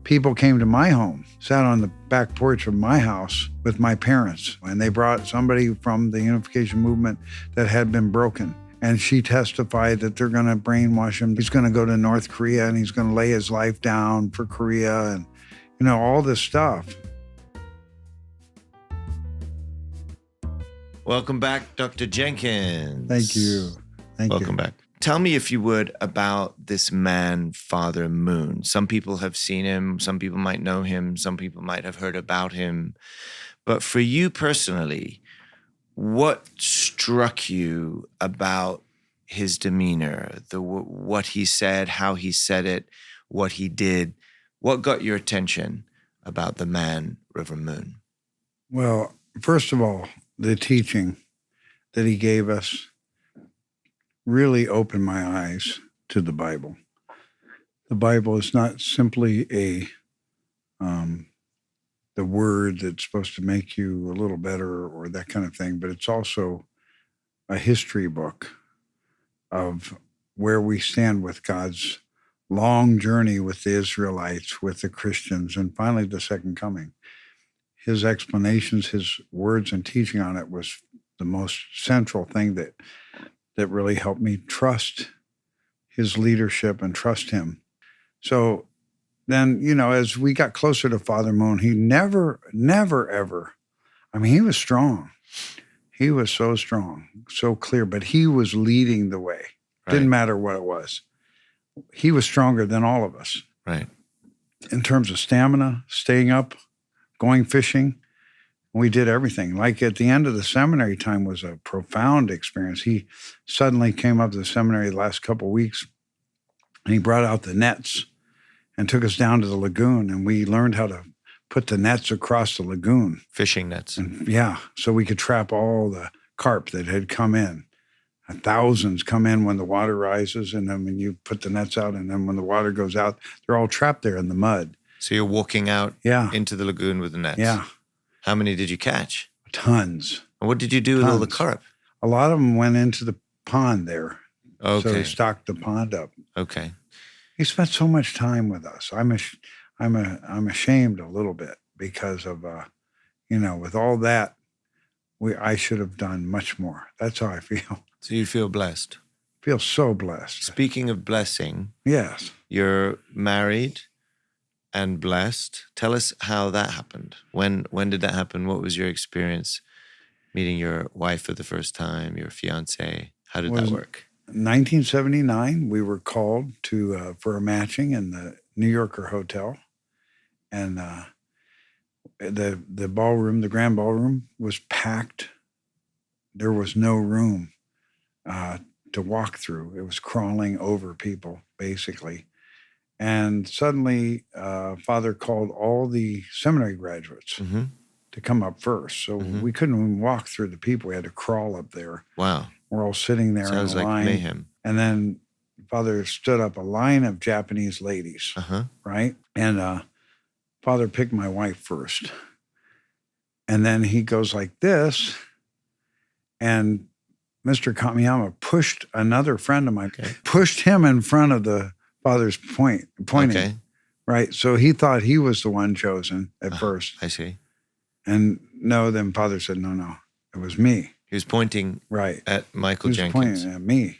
People came to my home, sat on the back porch of my house with my parents, and they brought somebody from the Unification movement that had been broken. And she testified that they're going to brainwash him. He's going to go to North Korea and he's going to lay his life down for Korea and, all this stuff. Welcome back, Dr. Jenkins. Thank you. Welcome back. Tell me, if you would, about this man, Father Moon. Some people have seen him. Some people might know him. Some people might have heard about him. But for you personally, what struck you about his demeanor, what he said, how he said it, what he did? What got your attention about the man, Reverend Moon? Well, first of all, the teaching that he gave us really opened my eyes to the Bible. The Bible is not simply the word that's supposed to make you a little better or that kind of thing, but it's also a history book of where we stand with God's long journey with the Israelites, with the Christians, and finally the second coming. His explanations, his words and teaching on it was the most central thing that really helped me trust his leadership and trust him. So then, as we got closer to Father Moon, he never, ever, he was strong. He was so strong, so clear, but he was leading the way. Right. Didn't matter what it was. He was stronger than all of us. Right. In terms of stamina, staying up, going fishing. We did everything. Like at the end of the seminary time was a profound experience. He suddenly came up to the seminary the last couple of weeks, and he brought out the nets and took us down to the lagoon, and we learned how to put the nets across the lagoon. Fishing nets. And, so we could trap all the carp that had come in. Thousands come in when the water rises, and then when you put the nets out, and then when the water goes out, they're all trapped there in the mud. So you're walking out into the lagoon with the nets? Yeah. How many did you catch? Tons. And what did you do with all the carp? A lot of them went into the pond there. Okay. So he stocked the pond up. Okay. He spent so much time with us. I'm ashamed a little bit because of, with all that, I should have done much more. That's how I feel. So you feel blessed? Feel so blessed. Speaking of blessing. Yes. You're married and blessed. Tell us how that happened. When did that happen? What was your experience meeting your wife for the first time, your fiance? How did that work? 1979, we were called to for a matching in the New Yorker Hotel. And the ballroom, the grand ballroom, was packed. There was no room to walk through. It was crawling over people, basically. And suddenly, Father called all the seminary graduates to come up first. So we couldn't even walk through the people. We had to crawl up there. Wow. We're all sitting there Sounds in a line. Like mayhem. And then Father stood up a line of Japanese ladies, right? And Father picked my wife first. And then he goes like this, and Mr. Kamiyama pushed another friend of mine, pushed him in front of the Father's pointing, right? So he thought he was the one chosen at first. I see. And then Father said, no, it was me. He was pointing at Michael Jenkins. He was pointing at me.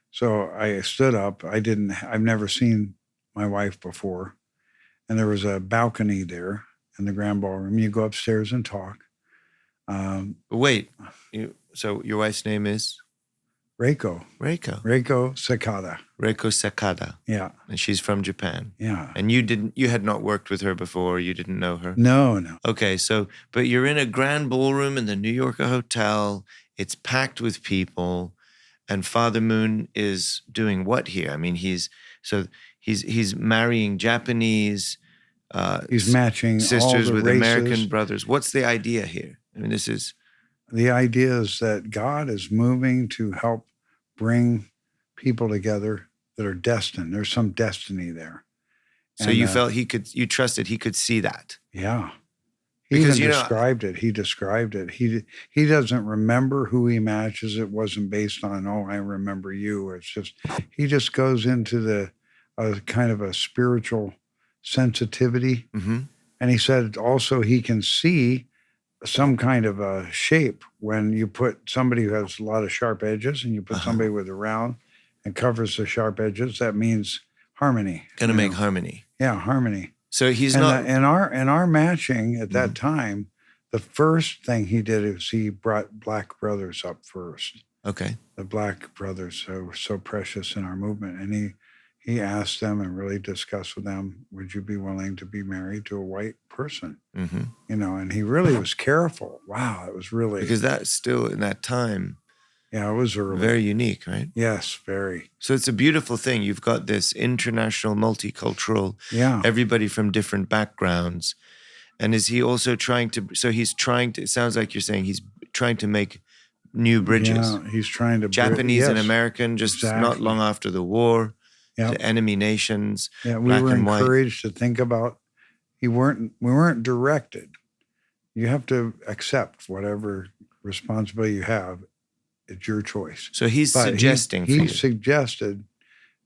So I stood up. I've never seen my wife before. And there was a balcony there in the grand ballroom. You go upstairs and talk. But wait, so your wife's name is? Reiko. Reiko Sakata. Reiko Sakata. Yeah. And she's from Japan. Yeah. And you had not worked with her before, you didn't know her? No. Okay, but you're in a grand ballroom in the New Yorker Hotel, it's packed with people, and Father Moon is doing what here? I mean, he's marrying Japanese he's matching sisters all the with races. American brothers. What's the idea here? I mean, the idea is that God is moving to help bring people together that are destined. There's some destiny there. So you felt you trusted he could see that. Yeah. He described it. He described it. He doesn't remember who he matches. It wasn't based on, I remember you. It's just, he just goes into a kind of a spiritual sensitivity. Mm-hmm. And he said also he can see some kind of a shape when you put somebody who has a lot of sharp edges and you put somebody with a round and covers the sharp edges. That means harmony. Gonna make harmony. Yeah, harmony. So he's and not. And our matching at that time, the first thing he did is he brought black brothers up first. Okay. The black brothers are so precious in our movement, and he asked them and really discussed with them, would you be willing to be married to a white person? Mm-hmm. And he really was careful. Wow, it was really... Because that's still, in that time... Yeah, it was early. Very unique, right? Yes, very. So it's a beautiful thing. You've got this international, multicultural, everybody from different backgrounds. And is he also trying to... So he's trying to... It sounds like you're saying he's trying to make new bridges. Yeah, he's trying to... Japanese and American, just not long after the war... Yep. To enemy nations. Yeah, we were encouraged to think about. We weren't directed. You have to accept whatever responsibility you have. It's your choice. So he's suggesting. He suggested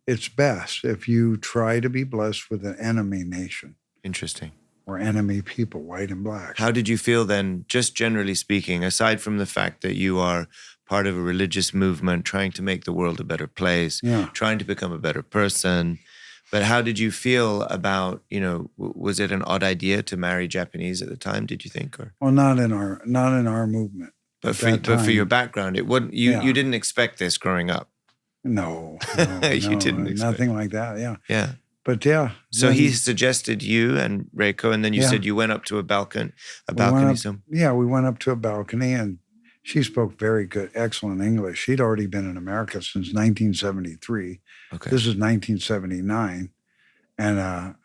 it's best if you try to be blessed with an enemy nation. Interesting. Or enemy people, white and black. How did you feel then, just generally speaking, aside from the fact that you are part of a religious movement, trying to make the world a better place, trying to become a better person. But how did you feel about, was it an odd idea to marry Japanese at the time, did you think? Or? Well, not in our movement. But for your background, it wouldn't. You didn't expect this growing up. No, you didn't expect nothing like that. Yeah. Yeah. But yeah. So he suggested you and Reiko, and then you said you went up to a balcony. We went up to a balcony, and she spoke very good, excellent English. She'd already been in America since 1973. Okay. This is 1979. And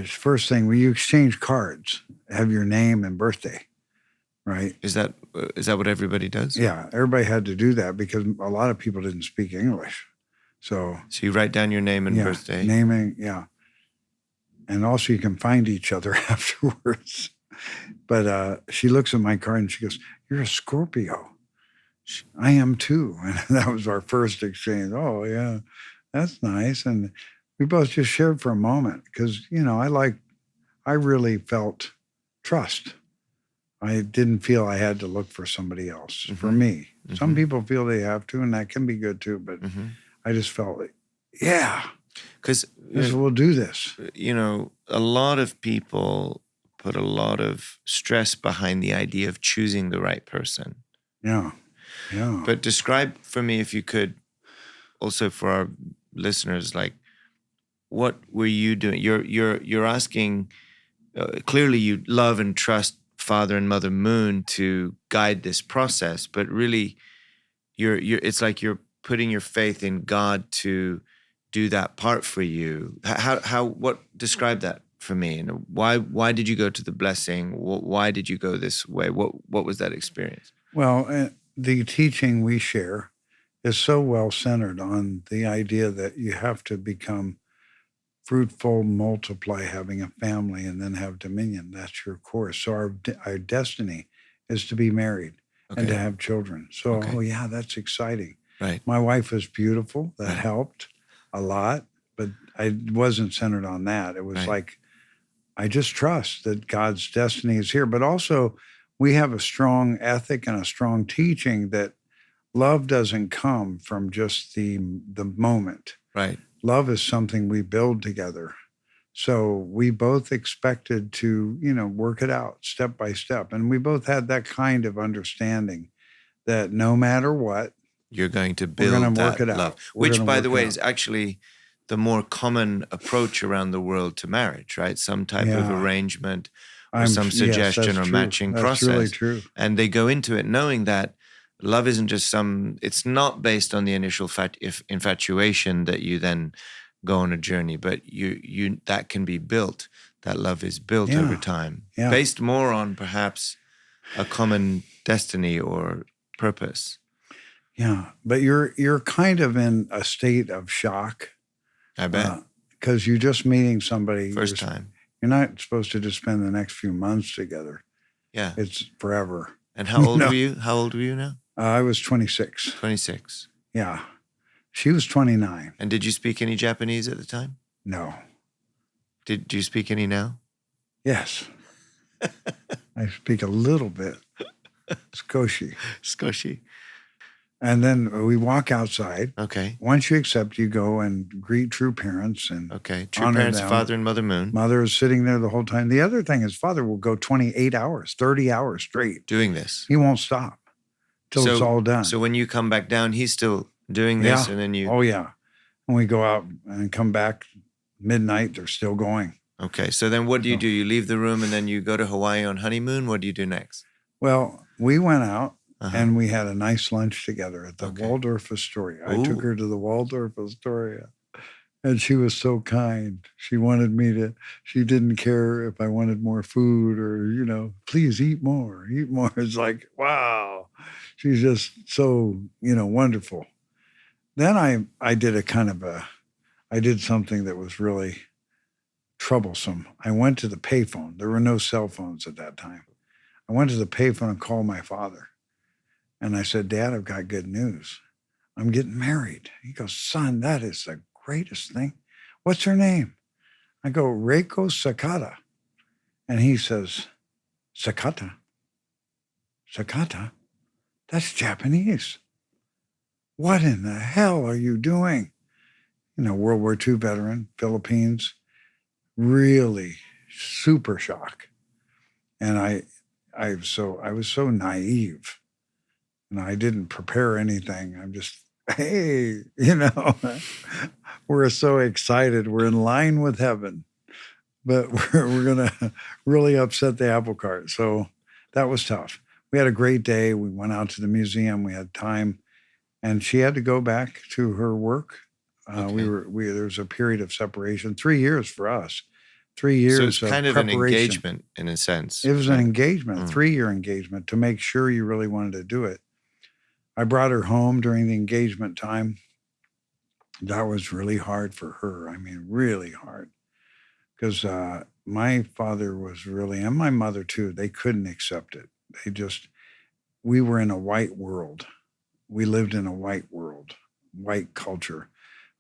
first thing, you exchange cards, have your name and birthday, right? Is that what everybody does? Yeah, everybody had to do that because a lot of people didn't speak English. So you write down your name and birthday. Naming, and also you can find each other afterwards. But she looks at my card and she goes, "You're a Scorpio." I am too. And that was our first exchange. Oh, yeah, that's nice. And we both just shared for a moment because, I really felt trust. I didn't feel I had to look for somebody else for me. Mm-hmm. Some people feel they have to, and that can be good too. But I just felt like, because we'll do this. A lot of people put a lot of stress behind the idea of choosing the right person. Yeah. But describe for me, if you could, also for our listeners, like, what were you doing? You're asking. Clearly, you love and trust Father and Mother Moon to guide this process, but really, it's like you're putting your faith in God to do that part for you. What describe that for me? Why did you go to the blessing? Why did you go this way? What was that experience? Well, the teaching we share is so well centered on the idea that you have to become fruitful, multiply, having a family, and then have dominion. That's your course. So our destiny is to be married and to have children. So, that's exciting. Right. My wife was beautiful. That helped a lot, but I wasn't centered on that. It was like, I just trust that God's destiny is here. But also, we have a strong ethic and a strong teaching that love doesn't come from just the moment. Right. Love is something we build together. So we both expected to, work it out step by step. And we both had that kind of understanding that no matter what, you're going to build we're going to that work it out. love. Which, by the way, is actually the more common approach around the world to marriage, right? Some type of arrangement or some suggestion or matching process. That's really true. And they go into it knowing that love isn't just it's not based on the initial infatuation that you then go on a journey, but you that can be built. That love is built over time, based more on perhaps a common destiny or purpose. Yeah, but you're kind of in a state of shock. I bet. Because you're just meeting somebody. First time. You're not supposed to just spend the next few months together. Yeah. It's forever. And how old were you? How old were you now? I was 26. 26. Yeah. She was 29. And did you speak any Japanese at the time? No. Do you speak any now? Yes. I speak a little bit. Scotia. Squishy. And then we walk outside. Okay. Once you accept, you go and greet true parents and Okay. True honor parents, them. Father and Mother Moon. Mother is sitting there the whole time. The other thing is Father will go 28 hours, 30 hours straight. Doing this. He won't stop till it's all done. So when you come back down, he's still doing this, and then you... Oh, yeah. When we go out and come back midnight, they're still going. Okay. So then what do you do? You leave the room and then you go to Hawaii on honeymoon? What do you do next? Well, we went out and we had a nice lunch together at the Waldorf Astoria. I took her to the Waldorf Astoria. And she was so kind. She wanted me to, she didn't care if I wanted more food or, you know, please eat more, eat more. It's like, wow. She's just so, you know, wonderful. Then I did I did something that was really troublesome. I went to the payphone. There were no cell phones at that time. I went to the payphone and called my father. And I said, Dad, I've got good news. I'm getting married. He goes, son, that is the greatest thing. What's her name? I go, Reiko Sakata. And he says, Sakata? Sakata? That's Japanese. What in the hell are you doing? You know, World War II veteran, Philippines, really super shock. And I was so naive. And I didn't prepare anything. I'm just, hey, you know, we're so excited. We're in line with heaven, but we're going to really upset the apple cart. So that was tough. We had a great day. We went out to the museum. We had time, and she had to go back to her work. There was a period of separation, 3 years for us. 3 years. So it's kind of an preparation. engagement in a sense. It was an engagement, a 3-year engagement to make sure you really wanted to do it. I brought her home during the engagement time. That was really hard for her. I mean, really hard. Because my father was really, and my mother too, they couldn't accept it. We were in a white world. We lived in a white world, white culture.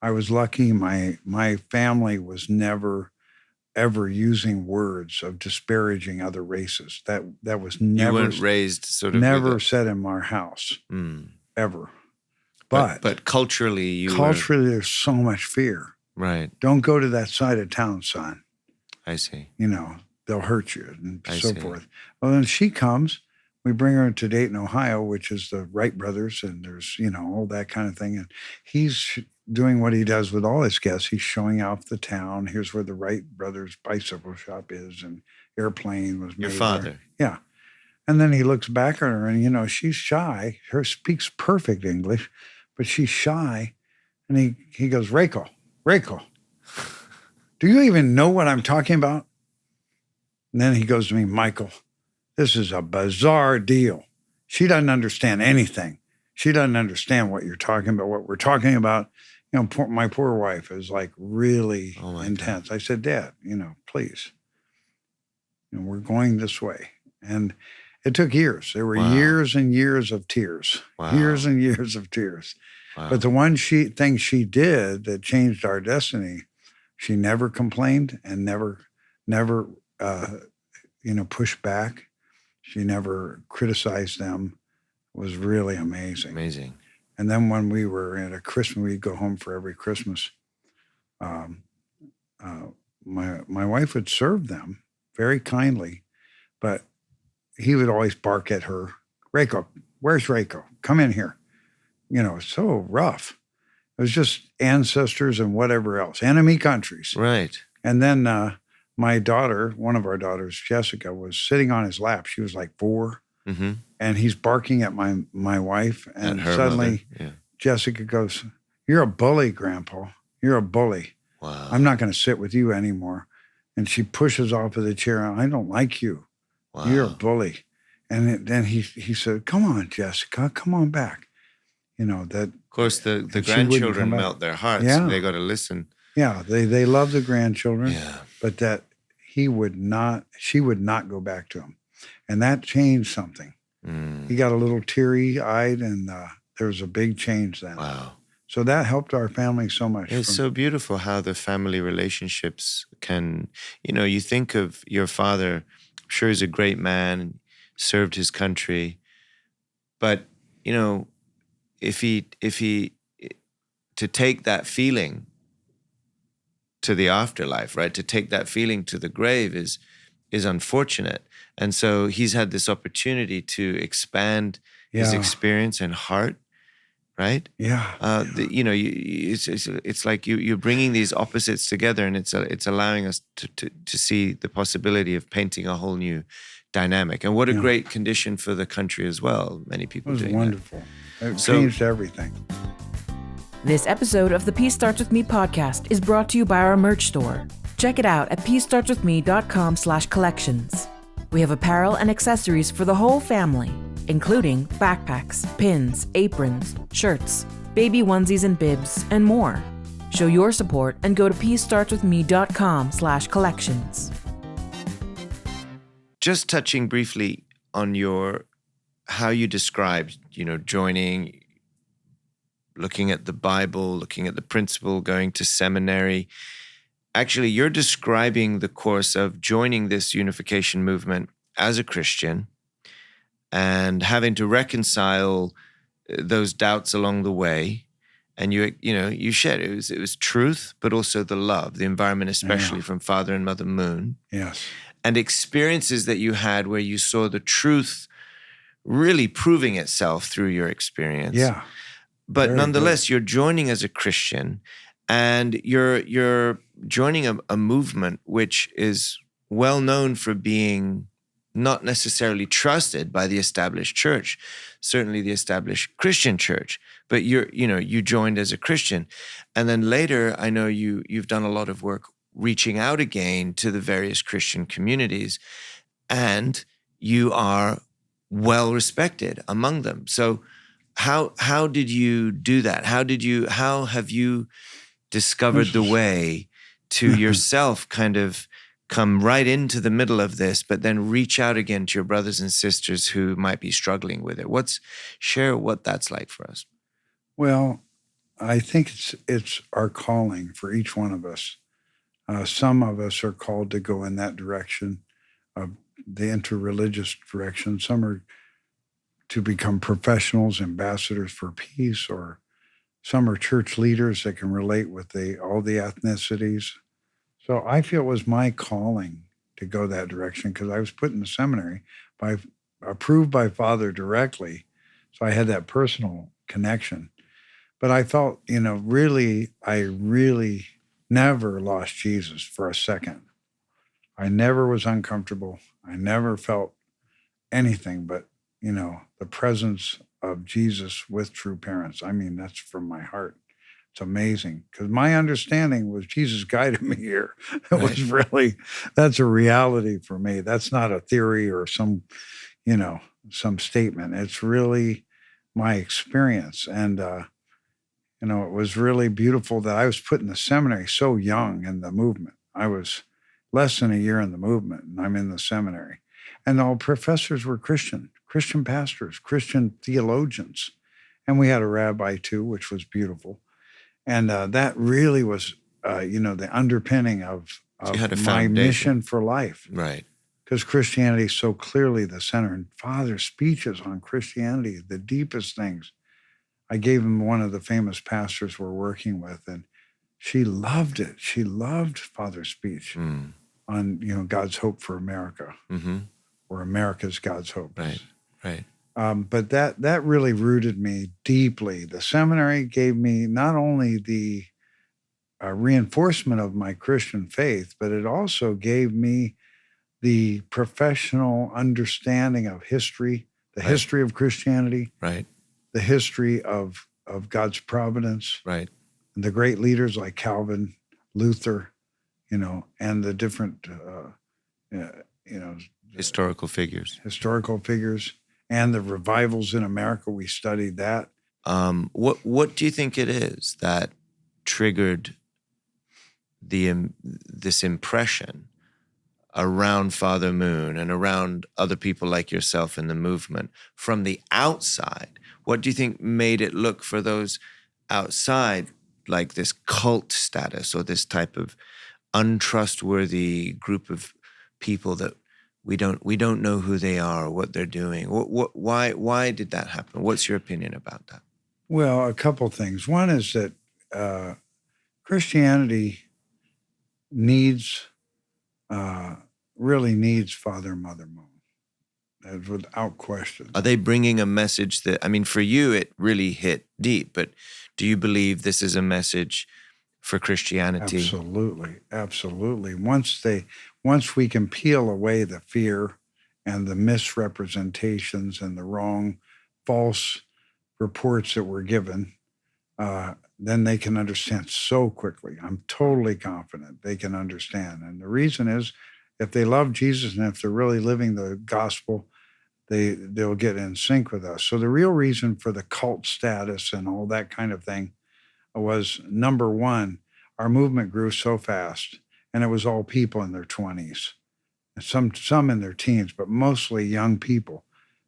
I was lucky my family was never, ever using words of disparaging other races. That was never... You weren't raised sort of... Never said in our house, ever. But culturally, there's so much fear. Right. Don't go to that side of town, son. I see. You know, they'll hurt you and so forth. Well, then she comes. We bring her to Dayton, Ohio, which is the Wright brothers, and there's, you know, all that kind of thing. And he's doing what he does with all his guests. He's showing off the town. Here's where the Wright brothers bicycle shop is, and airplane was made. Your father. There. Yeah. And then he looks back at her, and, you know, she's shy. Her speaks perfect English, but she's shy. And he goes, Reiko, do you even know what I'm talking about? And then he goes to me, Michael, this is a bizarre deal. She doesn't understand anything. She doesn't understand what you're talking about, what we're talking about. You know, my poor wife is like really intense. God. I said, Dad, you know, please. You know, we're going this way. And it took years. There were years and years of tears. Years and years of tears. But the one thing she did that changed our destiny, she never complained and never, you know, pushed back. She never criticized them. It was really amazing. Amazing. And then when we were at a Christmas, we'd go home for every Christmas. My wife would serve them very kindly, but he would always bark at her. Reiko, where's Reiko? Come in here. You know, so rough. It was just ancestors and whatever else, enemy countries. Right. And then my daughter, one of our daughters, Jessica, was sitting on his lap. She was like 4. Mm-hmm. And he's barking at my wife. And suddenly Jessica goes, you're a bully, Grandpa. You're a bully. Wow. I'm not going to sit with you anymore. And she pushes off of the chair. I don't like you. Wow. You're a bully. And then he said, come on, Jessica, come on back. You know, that. Of course, the grandchildren melt their hearts. Yeah. They got to listen. Yeah, they love the grandchildren. Yeah. But that she would not go back to him. And that changed something. He got a little teary-eyed, and there was a big change then. Wow. So that helped our family so much. It's so beautiful how the family relationships can, you think of your father, I'm sure he's a great man, served his country, but, if he, to take that feeling to the afterlife, right? To take that feeling to the grave is unfortunate. And so he's had this opportunity to expand his experience and heart, right? It's like you're bringing these opposites together, and it's allowing us to see the possibility of painting a whole new dynamic. And what a great condition for the country as well. Many people doing that. It was wonderful. It changed everything. This episode of the Peace Starts With Me podcast is brought to you by our merch store. Check it out at peacestartswithme.com/collections. We have apparel and accessories for the whole family, including backpacks, pins, aprons, shirts, baby onesies and bibs, and more. Show your support and go to peacestartswithme.com/collections. Just touching briefly on how you described, joining, looking at the Bible, looking at the principle, going to seminary. Actually, you're describing the course of joining this unification movement as a Christian and having to reconcile those doubts along the way. And you shared it was truth, but also the love, the environment, especially from Father and Mother Moon. Yes. And experiences that you had where you saw the truth really proving itself through your experience. Yeah. But nonetheless, you're joining as a Christian, and you're joining a movement which is well known for being not necessarily trusted by the established church, certainly the established Christian church. But you joined as a Christian, and then later, I know you've done a lot of work reaching out again to the various Christian communities, and you are well respected among them. So how did you do that? How have you discovered the way to yourself kind of come right into the middle of this, but then reach out again to your brothers and sisters who might be struggling with it? Share what that's like for us. Well, I think it's our calling for each one of us. Some of us are called to go in that direction, the interreligious direction. Some are to become professionals, ambassadors for peace, or some are church leaders that can relate with all the ethnicities. So I feel it was my calling to go that direction because I was put in the seminary approved by Father directly. So I had that personal connection. But I felt, I really never lost Jesus for a second. I never was uncomfortable. I never felt anything but, the presence of Jesus with true parents. I mean, that's from my heart. It's amazing because my understanding was Jesus guided me here. It was really, that's a reality for me. That's not a theory or some statement. It's really my experience. And, it was really beautiful that I was put in the seminary so young in the movement. I was less than a year in the movement, and I'm in the seminary. And all professors were Christian pastors, Christian theologians. And we had a rabbi too, which was beautiful. And that really was, the underpinning of my mission for life. Right. Because Christianity is so clearly the center. And Father's speeches on Christianity, the deepest things. I gave him one of the famous pastors we're working with, and she loved it. She loved Father's speech on, God's hope for America, or America's God's hope. Right. But that really rooted me deeply. The seminary gave me not only the reinforcement of my Christian faith, but it also gave me the professional understanding of history, the history of Christianity, the history of God's providence, and the great leaders like Calvin, Luther, and the different, historical figures, and the revivals in America. We studied that. What do you think it is that triggered this impression around Father Moon and around other people like yourself in the movement from the outside? What do you think made it look for those outside like this cult status or this type of untrustworthy group of people that we don't know who they are or what they're doing. Why did that happen? What's your opinion about that? Well, a couple things. One is that Christianity really needs Father and Mother Moon. That's without question. Are they bringing a message that, I mean, for you, it really hit deep, but do you believe this is a message for Christianity? Absolutely. Absolutely. Once we can peel away the fear and the misrepresentations and the wrong, false reports that were given, then they can understand so quickly. I'm totally confident they can understand. And the reason is, if they love Jesus and if they're really living the gospel, they'll get in sync with us. So the real reason for the cult status and all that kind of thing was, number one, our movement grew so fast, and it was all people in their 20s, some in their teens, but mostly young people,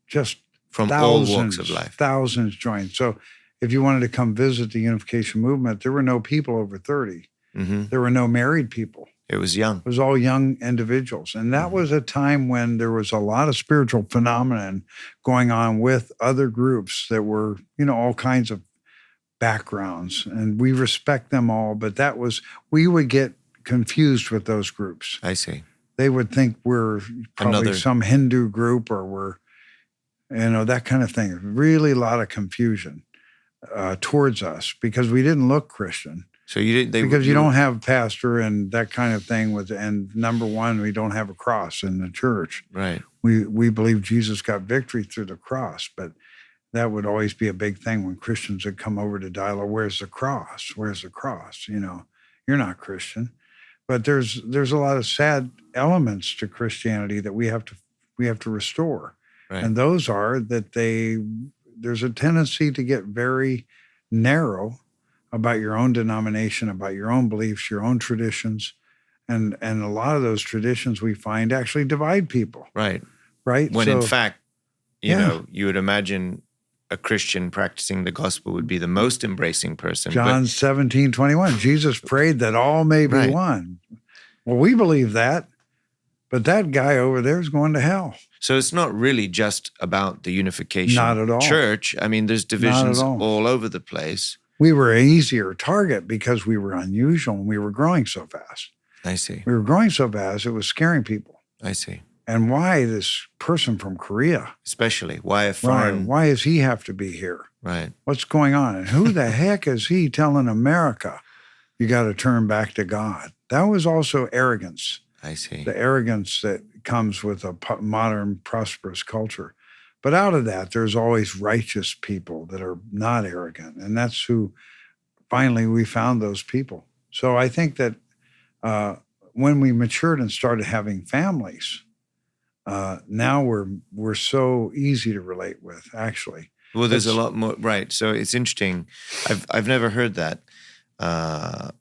just from thousands, all walks of life. Thousands joined. So if you wanted to come visit the Unification movement, there were no people over 30. Mm-hmm. There were no married people. It was young. It was all young individuals. And that was a time when there was a lot of spiritual phenomenon going on with other groups that were, all kinds of backgrounds. And we respect them all, but we would get confused with those groups. I see. They would think we're probably some Hindu group or we're, that kind of thing. Really a lot of confusion towards us because we didn't look Christian. So you didn't, because you don't have pastor and that kind of thing and number one, we don't have a cross in the church. Right. We believe Jesus got victory through the cross, but that would always be a big thing when Christians would come over to dialogue. Where's the cross? Where's the cross? You're not Christian. But there's a lot of sad elements to Christianity that we have to restore. Right. And those are that there's a tendency to get very narrow about your own denomination, about your own beliefs, your own traditions. And a lot of those traditions we find actually divide people. Right. Right. When in fact, you would imagine a Christian practicing the gospel would be the most embracing person. John 17:21, Jesus prayed that all may be one. Well, we believe that, but that guy over there is going to hell. So it's not really just about the Unification Not at all. Church. I mean, there's divisions all over the place. We were an easier target because we were unusual and we were growing so fast. I see. We were growing so fast, it was scaring people. I see. And why this person from Korea? Especially, why a foreign... Why does he have to be here? Right. What's going on? And who the heck is he telling America you got to turn back to God? That was also arrogance. I see. The arrogance that comes with a modern, prosperous culture. But out of that, there's always righteous people that are not arrogant. And that's who, finally, we found those people. So I think that when we matured and started having families, now we're so easy to relate with, actually. Well, there's a lot more, right. So it's interesting. I've never heard that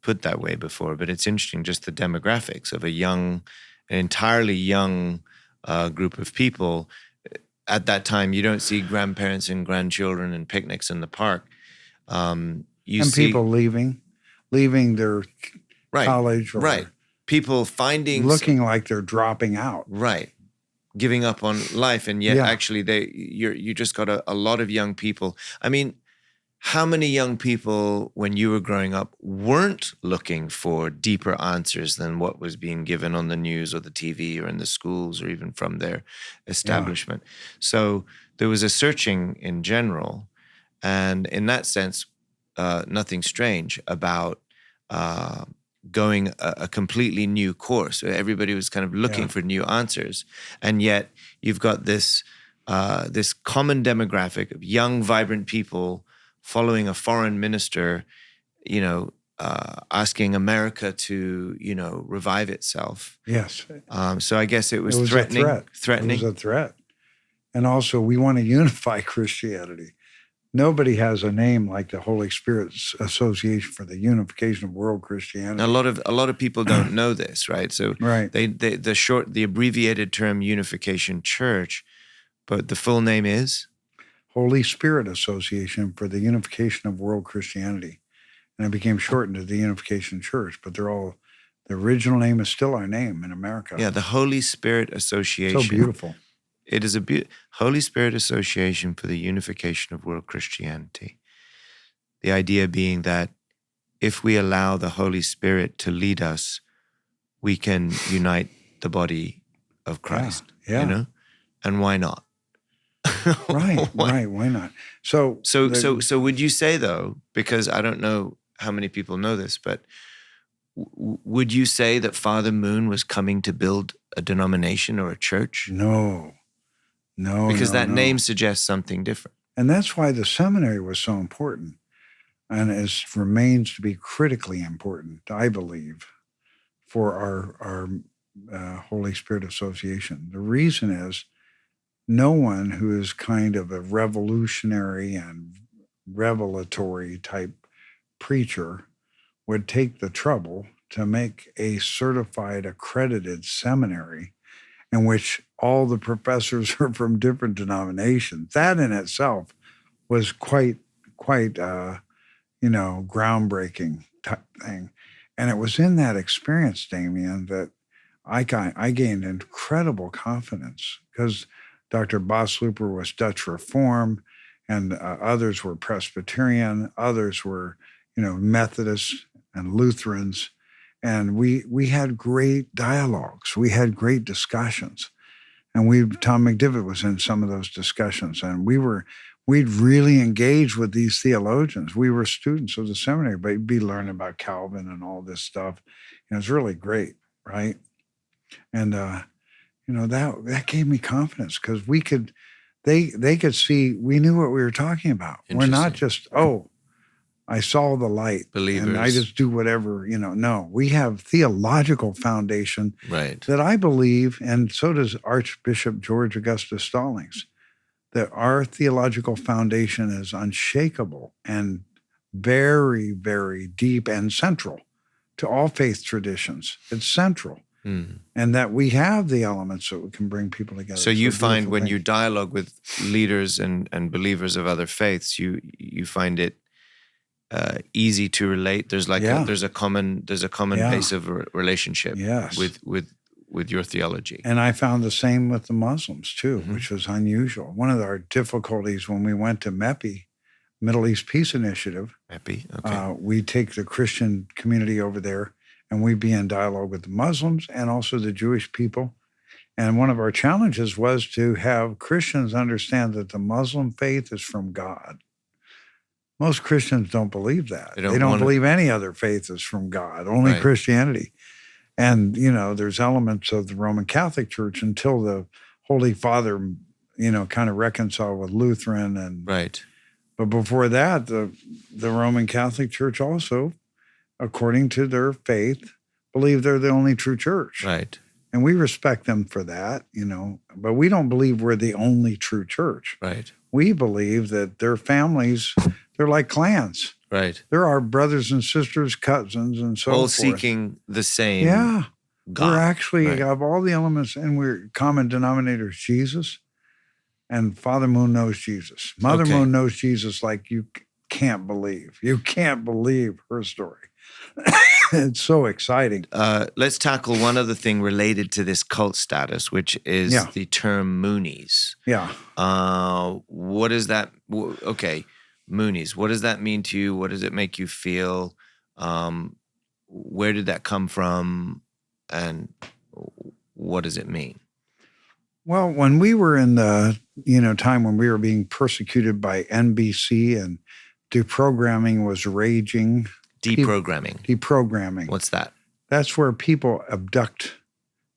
put that way before, but it's interesting just the demographics of an entirely young group of people. At that time, you don't see grandparents and grandchildren and picnics in the park. You see people leaving their college or people finding looking like they're dropping out. Right. Giving up on life, and yet actually you just got a lot of young people. I mean, how many young people when you were growing up weren't looking for deeper answers than what was being given on the news or the TV or in the schools or even from their establishment? So there was a searching in general, and in that sense, nothing strange about going a completely new course. Everybody was kind of looking for new answers. And yet you've got this common demographic of young, vibrant people following a foreign minister, asking America to, revive itself. Yes. So I guess it was threatening. It was a threat. And also we want to unify Christianity. Nobody has a name like the Holy Spirit's Association for the Unification of World Christianity. A lot of people don't know this, right? So the abbreviated term Unification Church, but the full name is Holy Spirit Association for the Unification of World Christianity. And it became shortened to the Unification Church, but they're all, the original name is still our name in America. Yeah, the Holy Spirit Association. So beautiful. It is Holy Spirit Association for the Unification of World Christianity. The idea being that if we allow the Holy Spirit to lead us, we can unite the body of Christ. Yeah. You know? And why not? Right. Why not? So would you say, though, because I don't know how many people know this, but would you say that Father Moon was coming to build a denomination or a church? No. Because that name suggests something different. And that's why the seminary was so important, and remains to be critically important, I believe, for our Holy Spirit Association. The reason is no one who is kind of a revolutionary and revelatory type preacher would take the trouble to make a certified, accredited seminary in which all the professors are from different denominations. That in itself was quite groundbreaking type thing. And it was in that experience, Demian, that I gained incredible confidence, because Dr. Bosluper was Dutch Reform, and others were Presbyterian, others were, Methodists and Lutherans. And we had great dialogues. We had great discussions. And Tom McDivitt was in some of those discussions. And we'd really engage with these theologians. We were students of the seminary, but we'd be learning about Calvin and all this stuff. It was really great, right? And, that gave me confidence, because they could see, we knew what we were talking about. We're not just, I saw the light, believers, and I just do whatever, No, we have theological foundation that I believe, and so does Archbishop George Augustus Stallings, that our theological foundation is unshakable and very, very deep and central to all faith traditions. It's central. And that we have the elements that can bring people together. So you find when you dialogue with leaders and believers of other faiths, you find it easy to relate. There's there's a common base of relationship with your theology. And I found the same with the Muslims too, which was unusual. One of our difficulties when we went to MEPI, Middle East Peace Initiative, we take the Christian community over there, and we'd be in dialogue with the Muslims and also the Jewish people. And one of our challenges was to have Christians understand that the Muslim faith is from God. Most Christians don't believe that. They don't believe any other faith is from God, only Christianity. And, there's elements of the Roman Catholic Church until the Holy Father, kind of reconciled with Lutheran. But before that, the Roman Catholic Church also, according to their faith, believe they're the only true church. Right. And we respect them for that, but we don't believe we're the only true church. Right. We believe that their families, they're like clans. Right. They're our brothers and sisters, cousins, and so forth. All seeking the same God. We're actually, of all the elements, and we're common denominator is Jesus, and Father Moon knows Jesus. Mother Moon knows Jesus like you can't believe. You can't believe her story. It's so exciting. Let's tackle one other thing related to this cult status, which is the term Moonies. Yeah. What is that? Moonies. What does that mean to you? What does it make you feel? Where did that come from? And what does it mean? Well, when we were in the time when we were being persecuted by NBC and deprogramming was raging. Deprogramming. What's that? That's where people abduct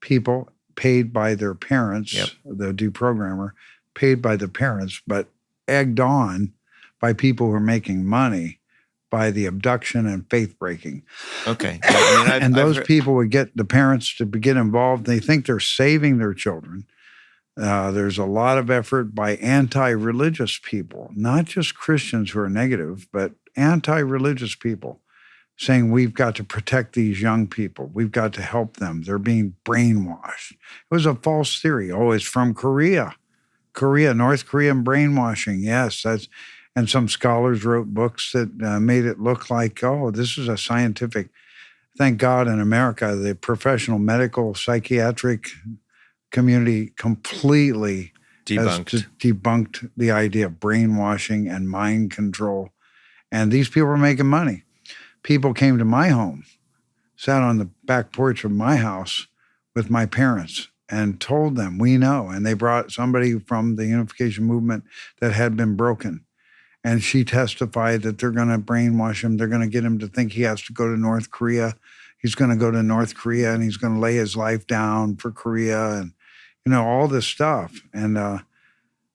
people paid by their parents, the deprogrammer, paid by the parents, but egged on by people who are making money by the abduction and faith breaking. Okay. And those people would get the parents to get involved. They think they're saving their children. There's a lot of effort by anti-religious people, not just Christians who are negative, but anti-religious people saying we've got to protect these young people. We've got to help them. They're being brainwashed. It was a false theory. Oh, it's from Korea. Korea, North Korean brainwashing. Yes, and some scholars wrote books that made it look like, oh, this is a scientific. Thank God in America, the professional medical psychiatric community completely has debunked the idea of brainwashing and mind control. And these people were making money. People came to my home, sat on the back porch of my house with my parents and told them, we know. And they brought somebody from the Unification movement that had been broken. And she testified that they're going to brainwash him. They're going to get him to think he has to go to North Korea. He's going to go to North Korea and he's going to lay his life down for Korea and, all this stuff. And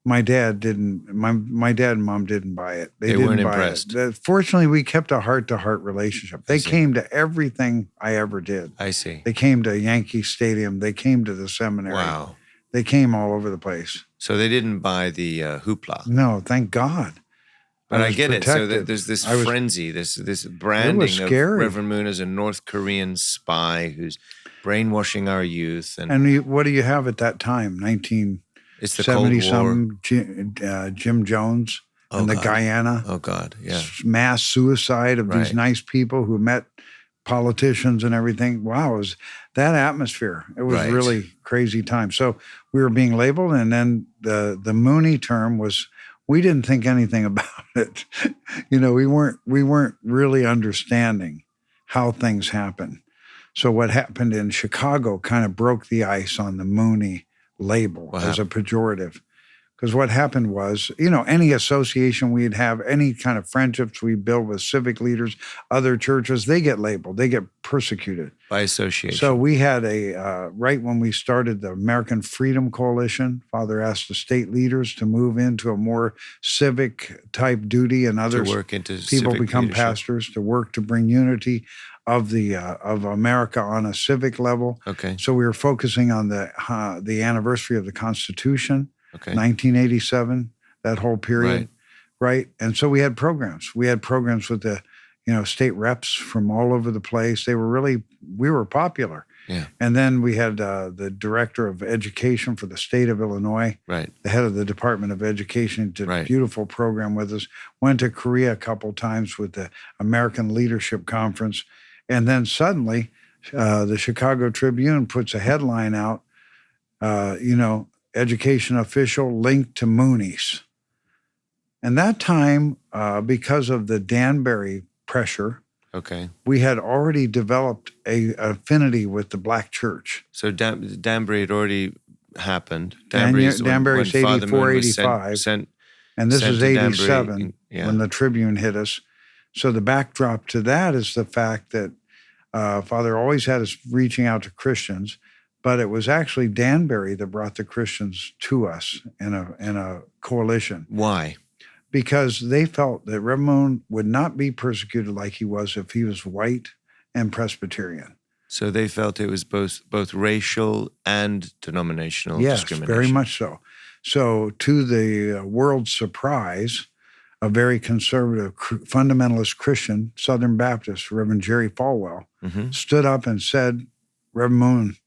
my dad didn't, my dad and mom didn't buy it. They didn't weren't buy impressed. It. Fortunately, we kept a heart-to-heart relationship. They came to everything I ever did. I see. They came to Yankee Stadium. They came to the seminary. Wow. They came all over the place. So they didn't buy the hoopla. No, thank God. But I get protected. it. So there's this frenzy, this branding of Reverend Moon as a North Korean spy who's brainwashing our youth. And what do you have at that time? It's the Cold War. 70-some Jim Jones and the Guyana. Oh, God, yeah. Mass suicide of these nice people who met politicians and everything. Wow, it was that atmosphere. It was really crazy time. So we were being labeled, and then the Mooney term was, we didn't think anything about it. We weren't really understanding how things happen. So what happened in Chicago kind of broke the ice on the Mooney label as a pejorative. Because what happened was, any association we'd have, any kind of friendships we build with civic leaders, other churches, they get labeled, they get persecuted. By association. So we had right when we started the American Freedom Coalition, Father asked the state leaders to move into a more civic type duty, and others, to work into people civic become leadership. Pastors, to work to bring unity of America on a civic level. Okay. So we were focusing on the anniversary of the Constitution. Okay. 1987, that whole period, right? And so we had programs. We had programs with the, state reps from all over the place. We were popular. Yeah. And then we had the director of education for the state of Illinois, right? The head of the Department of Education, did a beautiful program with us. Went to Korea a couple times with the American Leadership Conference. And then suddenly, the Chicago Tribune puts a headline out, education official linked to Moonies. And that time, because of the Danbury pressure, we had already developed a affinity with the Black church. So Danbury had already happened. Danbury's when 84, 85. And this is 87 when the Tribune hit us. So the backdrop to that is the fact that Father always had us reaching out to Christians, but it was actually Danbury that brought the Christians to us in a coalition. Why? Because they felt that Reverend Moon would not be persecuted like he was if he was white and Presbyterian. So they felt it was both racial and denominational discrimination. Yes, very much so. So to the world's surprise, a very conservative, fundamentalist Christian, Southern Baptist, Reverend Jerry Falwell, stood up and said, Reverend Moon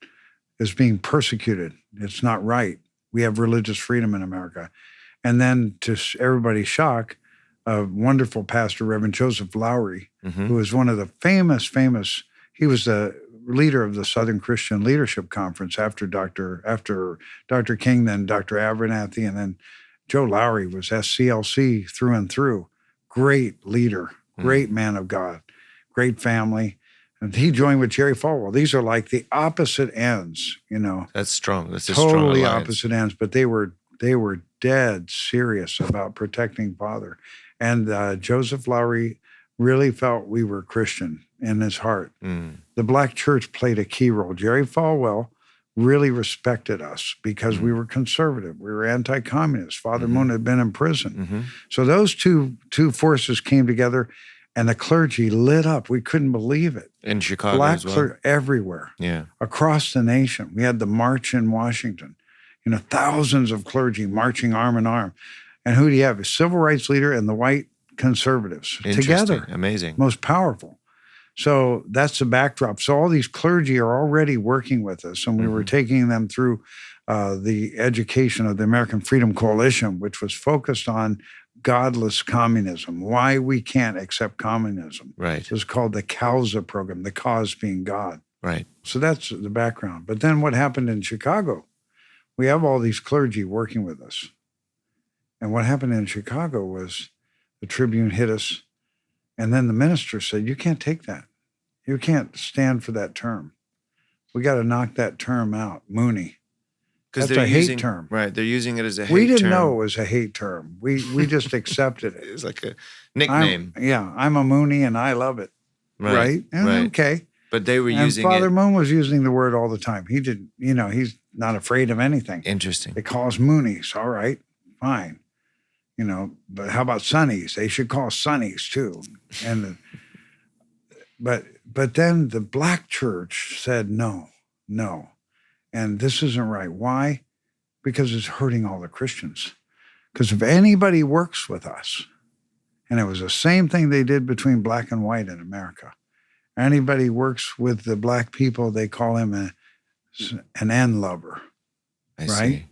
is being persecuted. It's not right. We have religious freedom in America. And then to everybody's shock, a wonderful pastor, Reverend Joseph Lowry, who was one of the famous, he was the leader of the Southern Christian Leadership Conference after Dr. King, then Dr. Abernathy, and then Joe Lowry was SCLC through and through. Great leader, great man of God, great family. And he joined with Jerry Falwell. These are like the opposite ends, That's strong. That's a totally strong alliance. Opposite ends, but they were dead serious about protecting Father. And Joseph Lowry really felt we were Christian in his heart. The Black church played a key role. Jerry Falwell really respected us because we were conservative. We were anti-communist. Father Moon had been in prison. So those two forces came together, and the clergy lit up. We couldn't believe it. In Chicago Black as well? clergy everywhere. Yeah. Across the nation. We had the march in Washington. Thousands of clergy marching arm in arm. And who do you have? A civil rights leader and the white conservatives together. Amazing. Most powerful. So that's the backdrop. So all these clergy are already working with us, and we were taking them through the education of the American Freedom Coalition, which was focused on godless communism, why we can't accept communism. Right. It was called the CAUSA program, the cause being God. Right. So that's the background. But then what happened in Chicago? We have all these clergy working with us. And what happened in Chicago was the Tribune hit us, and then the minister said, you can't take that. You can't stand for that term. We got to knock that term out, Mooney. That's a hate term. Right. They're using it as a hate term. We didn't know it was a hate term. We just accepted it. It's like a nickname. I'm a Mooney and I love it. Right? Right. Okay. But they were using it. Father Moon was using the word all the time. He did, he's not afraid of anything. Interesting. They call us Moonies. All right, fine. But how about Sonnies? They should call us Sonnies too. And but then the black church said no. And this isn't right. Why? Because it's hurting all the Christians. Because if anybody works with us, and it was the same thing they did between black and white in America. Anybody works with the black people, they call him an end lover. I see.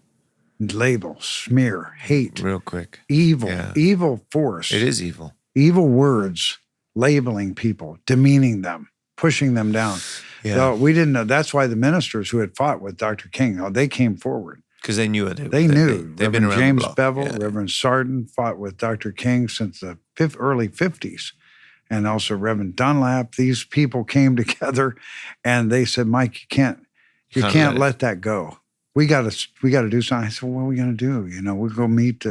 Label, smear, hate. Real quick. Evil force. It is evil. Evil words, labeling people, demeaning them, pushing them down. Yeah. So we didn't know. That's why the ministers who had fought with Dr. King, they came forward. Because they knew it. They knew. They've been around James the block. Bevel, Yeah. Reverend Sarden fought with Dr. King since the early 50s. And also Reverend Dunlap. These people came together and they said, Mike, you can't let that go. We got to do something. I said, what are we going to do? We'll go meet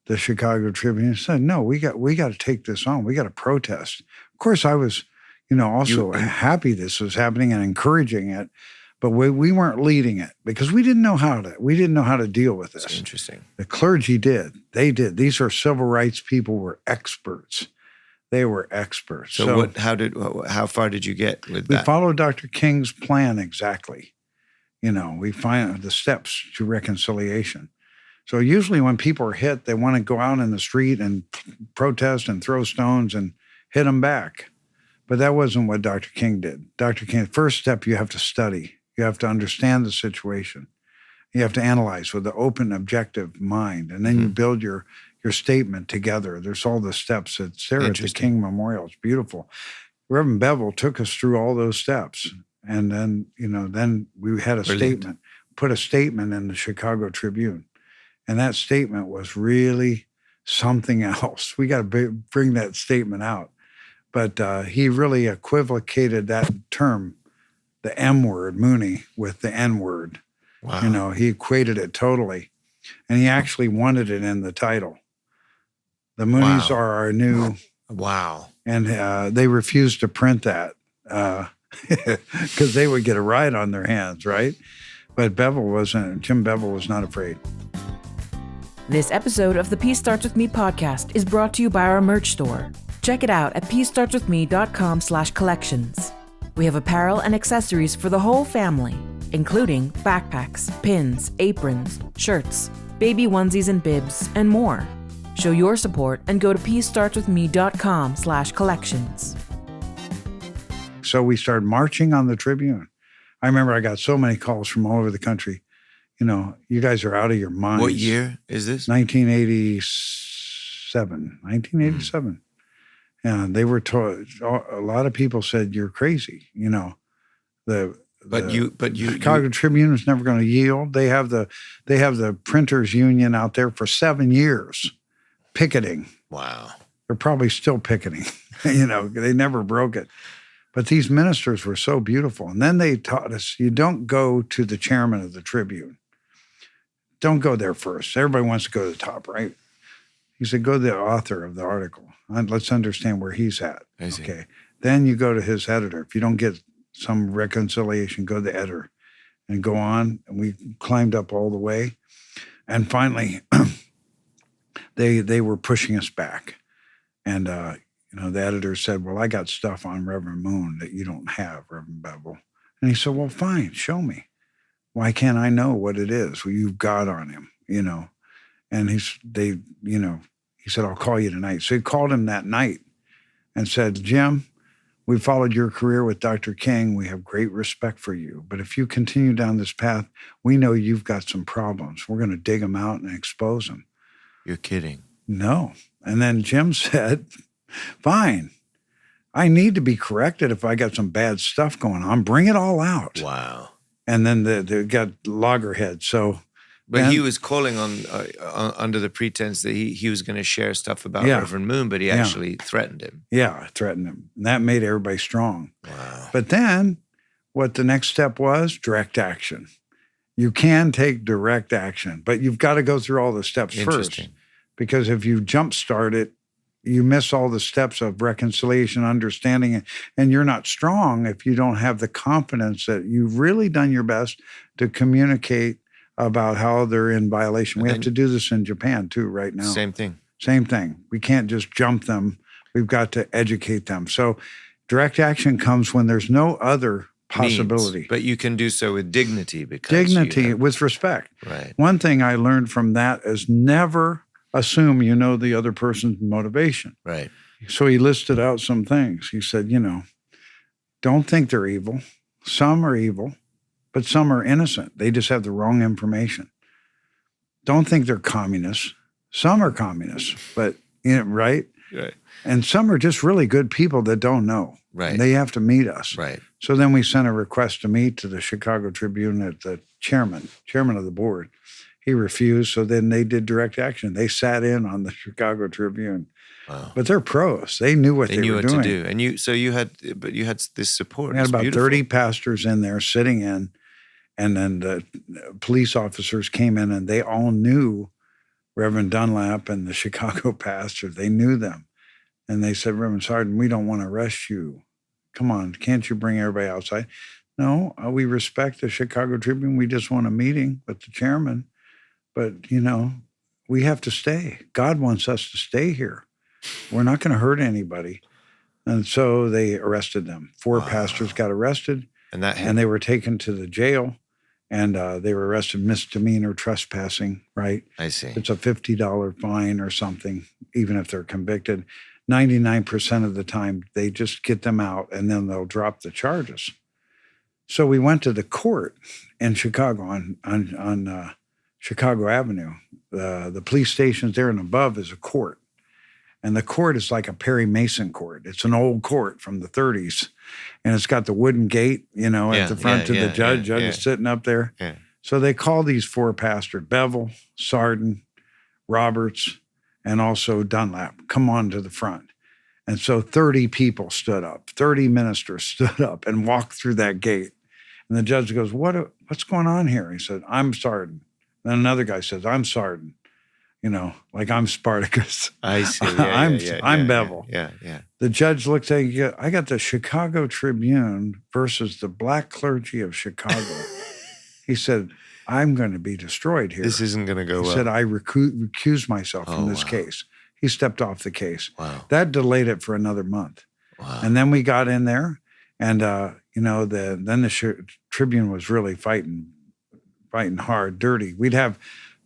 the Chicago Tribune. And said, no, we got to take this on. We got to protest. Of course, I was, also happy this was happening and encouraging it, but we weren't leading it because we didn't know how to deal with this. That's interesting. The clergy did. They did. These are civil rights people were experts. They were experts. So how far did you get with that? We followed Dr. King's plan exactly. We find the steps to reconciliation. So usually when people are hit, they want to go out in the street and protest and throw stones and hit them back. But that wasn't what Dr. King did. Dr. King, first step, you have to study. You have to understand the situation. You have to analyze with an open, objective mind. And then you build your statement together. There's all the steps. It's there at the King Memorial. It's beautiful. Reverend Bevel took us through all those steps. And then, then we had a statement, put a statement in the Chicago Tribune. And that statement was really something else. We got to bring that statement out. But he really equivocated that term, the M word, Mooney, with the N word. Wow. He equated it totally. And he actually wanted it in the title. The Moonies are our new. Wow. And they refused to print that because they would get a riot on their hands, right? But Jim Bevel was not afraid. This episode of the Peace Starts With Me podcast is brought to you by our merch store. Check it out at peacestartswithme.com/collections. We have apparel and accessories for the whole family, including backpacks, pins, aprons, shirts, baby onesies and bibs, and more. Show your support and go to peacestartswithme.com/collections. So we started marching on the Tribune. I remember I got so many calls from all over the country. You guys are out of your minds. What year is this? 1987. And they were told, a lot of people said, you're crazy. The Chicago Tribune is never going to yield. They have the printers union out there for 7 years picketing. Wow. They're probably still picketing. They never broke it. But these ministers were so beautiful. And then they taught us, you don't go to the chairman of the Tribune. Don't go there first. Everybody wants to go to the top, right? He said, go to the author of the article. Let's understand where he's at. I see. Okay. Then you go to his editor. If you don't get some reconciliation, go to the editor and go on. And we climbed up all the way. And finally, they were pushing us back. And, the editor said, well, I got stuff on Reverend Moon that you don't have, Reverend Bevel. And he said, well, fine, show me. Why can't I know what it is? Well, you've got on him, And he said, I'll call you tonight. So he called him that night and said, Jim, We followed your career with Dr. King. We have great respect for you. But if you continue down this path, we know you've got some problems. We're going to dig them out and expose them. You're kidding. No. And then Jim said, fine. I need to be corrected if I got some bad stuff going on. Bring it all out. Wow. And then they got loggerheads. So, but he was calling on under the pretense that he was going to share stuff about Reverend Moon, but he actually threatened him. Yeah, threatened him. And that made everybody strong. Wow. But then what the next step was, direct action. You can take direct action, but you've got to go through all the steps first. Because if you jumpstart it, you miss all the steps of reconciliation, understanding it, and you're not strong if you don't have the confidence that you've really done your best to communicate about how they're in violation. We have to do this in Japan too right now. Same thing. We can't just jump them. We've got to educate them. So direct action comes when there's no other possibility. But you can do so with dignity. With respect. Right. One thing I learned from that is never assume you know the other person's motivation. Right. So he listed out some things. He said, don't think they're evil. Some are evil, but some are innocent. They just have the wrong information. Don't think they're communists. Some are communists, but, right? Right. And some are just really good people that don't know. Right. And they have to meet us. Right. So then we sent a request to meet to the Chicago Tribune at the chairman of the board. He refused, so then they did direct action. They sat in on the Chicago Tribune. Wow. But they're pros. They knew what they knew were what doing. to do. And you had this support. We had about beautiful. 30 pastors in there sitting in, and then the police officers came in, and they all knew Reverend Dunlap and the Chicago pastor. They knew them. And they said, Reverend Sergeant, we don't want to arrest you. Come on, can't you bring everybody outside? No, we respect the Chicago Tribune. We just want a meeting with the chairman. But, we have to stay. God wants us to stay here. We're not going to hurt anybody. And so they arrested them. 4 pastors got arrested, and they were taken to the jail, and they were arrested misdemeanor trespassing, right? I see. It's a $50 fine or something, even if they're convicted. 99% of the time, they just get them out, and then they'll drop the charges. So we went to the court in Chicago on Chicago Avenue. The police station's there, and above is a court. And the court is like a Perry Mason court. It's an old court from the 30s. And it's got the wooden gate, at the front to the judge. Judge is sitting up there. Yeah. So they call these 4 pastors, Bevel, Sarden, Roberts, and also Dunlap, come on to the front. And so 30 people stood up, 30 ministers stood up and walked through that gate. And the judge goes, what's going on here? He said, I'm Sarden. Then another guy says, I'm Sarden, like I'm Spartacus. I see. I'm Bevel. Yeah. The judge looked at you, I got the Chicago Tribune versus the black clergy of Chicago. He said, I'm going to be destroyed here. This isn't going to go well. He said, I recuse myself from this case. He stepped off the case. Wow. That delayed it for another month. Wow. And then we got in there, and, then the Tribune was really fighting hard, dirty. We'd have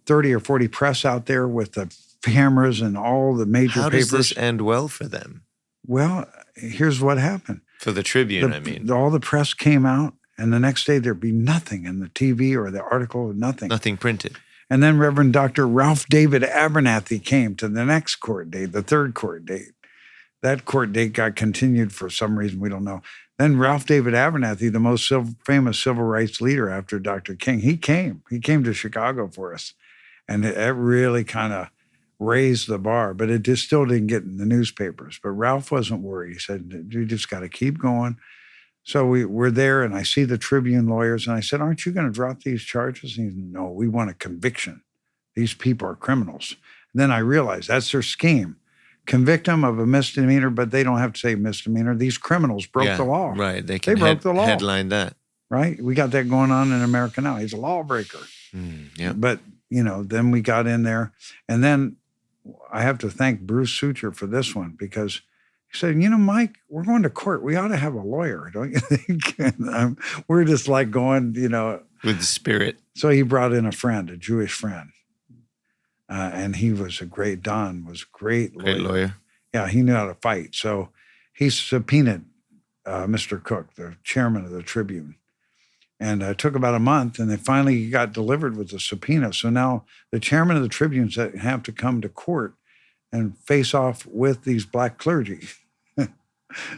30 or 40 press out there with the cameras and all the major papers. How does this end well for them? Well, here's what happened. For the Tribune, all the press came out, and the next day there'd be nothing in the TV or the article, nothing. Nothing printed. And then Reverend Dr. Ralph David Abernathy came to the next court date, the 3rd court date. That court date got continued for some reason, we don't know. Then Ralph David Abernathy, the most famous civil rights leader after Dr. King, he came to Chicago for us. And it really kind of raised the bar, but it just still didn't get in the newspapers. But Ralph wasn't worried. He said, you just got to keep going. So we're there, and I see the Tribune lawyers, and I said, aren't you going to drop these charges? And he said, no, we want a conviction. These people are criminals. And then I realized that's their scheme. Convict them of a misdemeanor, but they don't have to say misdemeanor. These criminals broke the law. Right. They broke the law. Headline that. Right? We got that going on in America now. He's a lawbreaker. Yeah. But, then we got in there. And then I have to thank Bruce Sucher for this one, because he said, Mike, we're going to court. We ought to have a lawyer, don't you think? And we're just like going, with the spirit. So he brought in a friend, a Jewish friend. And he was Don was a great lawyer. Great lawyer. Yeah, he knew how to fight. So he subpoenaed Mr. Cook, the chairman of the Tribune. And it took about a month, and they finally got delivered with a subpoena. So now the chairman of the Tribune have to come to court and face off with these black clergy.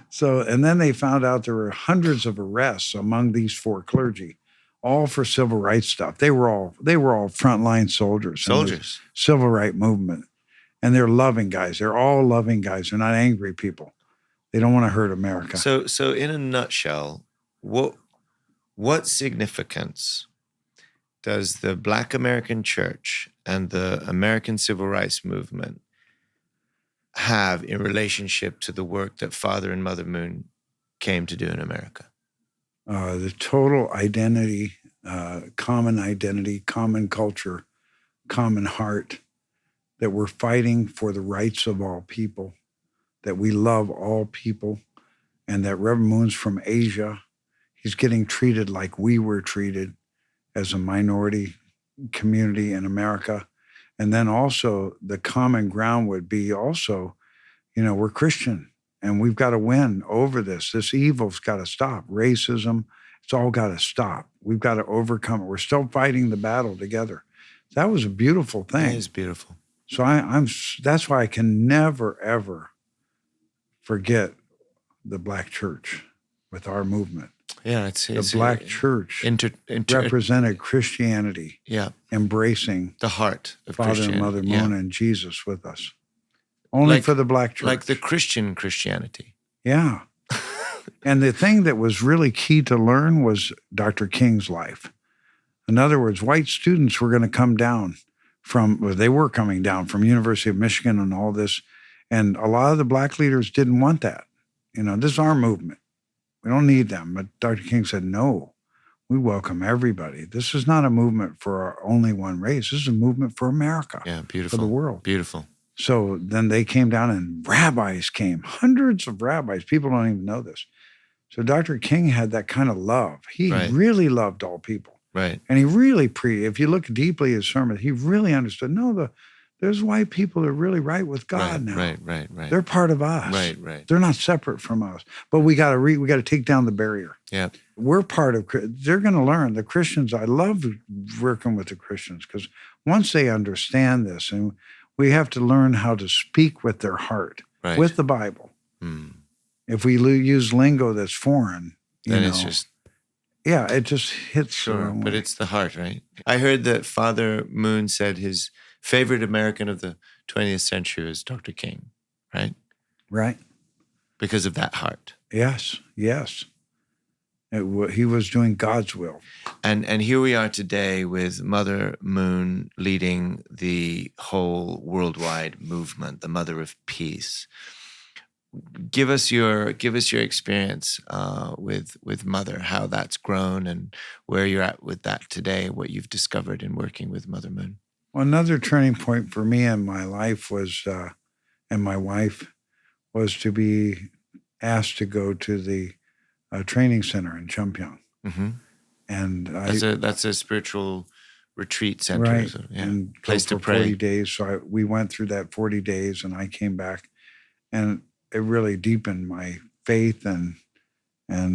So, and then they found out there were hundreds of arrests among these 4 clergy, all for civil rights stuff. They were all frontline soldiers. In the civil rights movement. And they're loving guys. They're all loving guys. They're not angry people. They don't want to hurt America. So in a nutshell, what significance does the Black American Church and the American Civil Rights Movement have in relationship to the work that Father and Mother Moon came to do in America? The total identity, common culture, common heart, that we're fighting for the rights of all people, that we love all people, and that Reverend Moon's from Asia. He's getting treated like we were treated as a minority community in America. And then also the common ground would be also, we're Christian and we've got to win over this. This evil's got to stop. Racism, it's all got to stop. We've got to overcome it. We're still fighting the battle together. That was a beautiful thing. It is beautiful. So that's why I can never, ever forget the Black church with our movement. Yeah, it's the Black church represented Christianity. Yeah, embracing the heart of Father and Mother Moon and Jesus with us. Only for the Black church, like the Christian Christianity. Yeah, and the thing that was really key to learn was Dr. King's life. In other words, white students were going to come down they were coming down from University of Michigan and all this, and a lot of the Black leaders didn't want that. This is our movement. We don't need them. But Dr. King said, no, we welcome everybody. This is not a movement for only one race. This is a movement for America. Yeah, beautiful. For the world. Beautiful. So then they came down and rabbis came, hundreds of rabbis. People don't even know this. So Dr. King had that kind of love. He really loved all people. Right. And he really if you look deeply at his sermon, he really understood, there's white people that are really right with God now. Right. They're part of us. Right. They're not separate from us. But we got to take down the barrier. Yeah. We're part of, they're going to learn. The Christians, I love working with the Christians because once they understand this, and we have to learn how to speak with their heart, with the Bible. Mm. If we use lingo that's foreign, then it's just... Yeah, it just hits. Sure, but it's the heart, right? I heard that Father Moon said his favorite American of the 20th century was Dr. King, right? Right. Because of that heart. Yes. He was doing God's will. And here we are today with Mother Moon leading the whole worldwide movement, the Mother of Peace. Give us your experience with Mother, how that's grown and where you're at with that today, what you've discovered in working with Mother Moon. Well, another turning point for me in my life was, and my wife, was to be asked to go to the training center in Cheongpyeong. Mm-hmm. And that's a spiritual retreat center, right? So, and place to pray. 40 days. So we went through that 40 days, and I came back, and it really deepened my faith and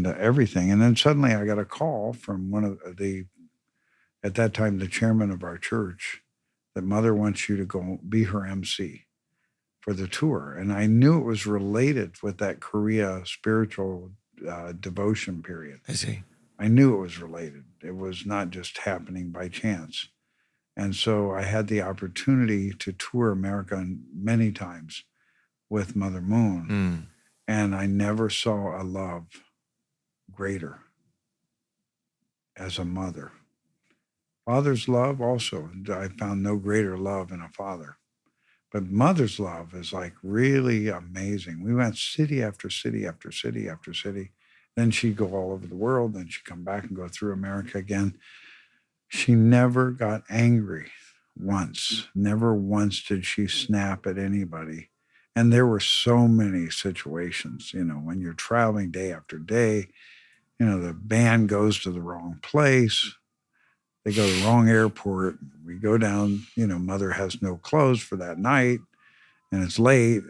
everything. And then suddenly I got a call from one of at that time, the chairman of our church, that Mother wants you to go be her MC for the tour. And I knew it was related with that Korea spiritual devotion period. I see. I knew it was related. It was not just happening by chance. And so I had the opportunity to tour America many times with Mother Moon. Mm. And I never saw a love greater as a mother. Father's love also, I found no greater love in a father. But Mother's love is like really amazing. We went city after city after city after city. Then she'd go all over the world. Then she'd come back and go through America again. She never got angry once. Never once did she snap at anybody. And there were so many situations, when you're traveling day after day, the band goes to the wrong place. They go to the wrong airport. We go down, Mother has no clothes for that night and it's late.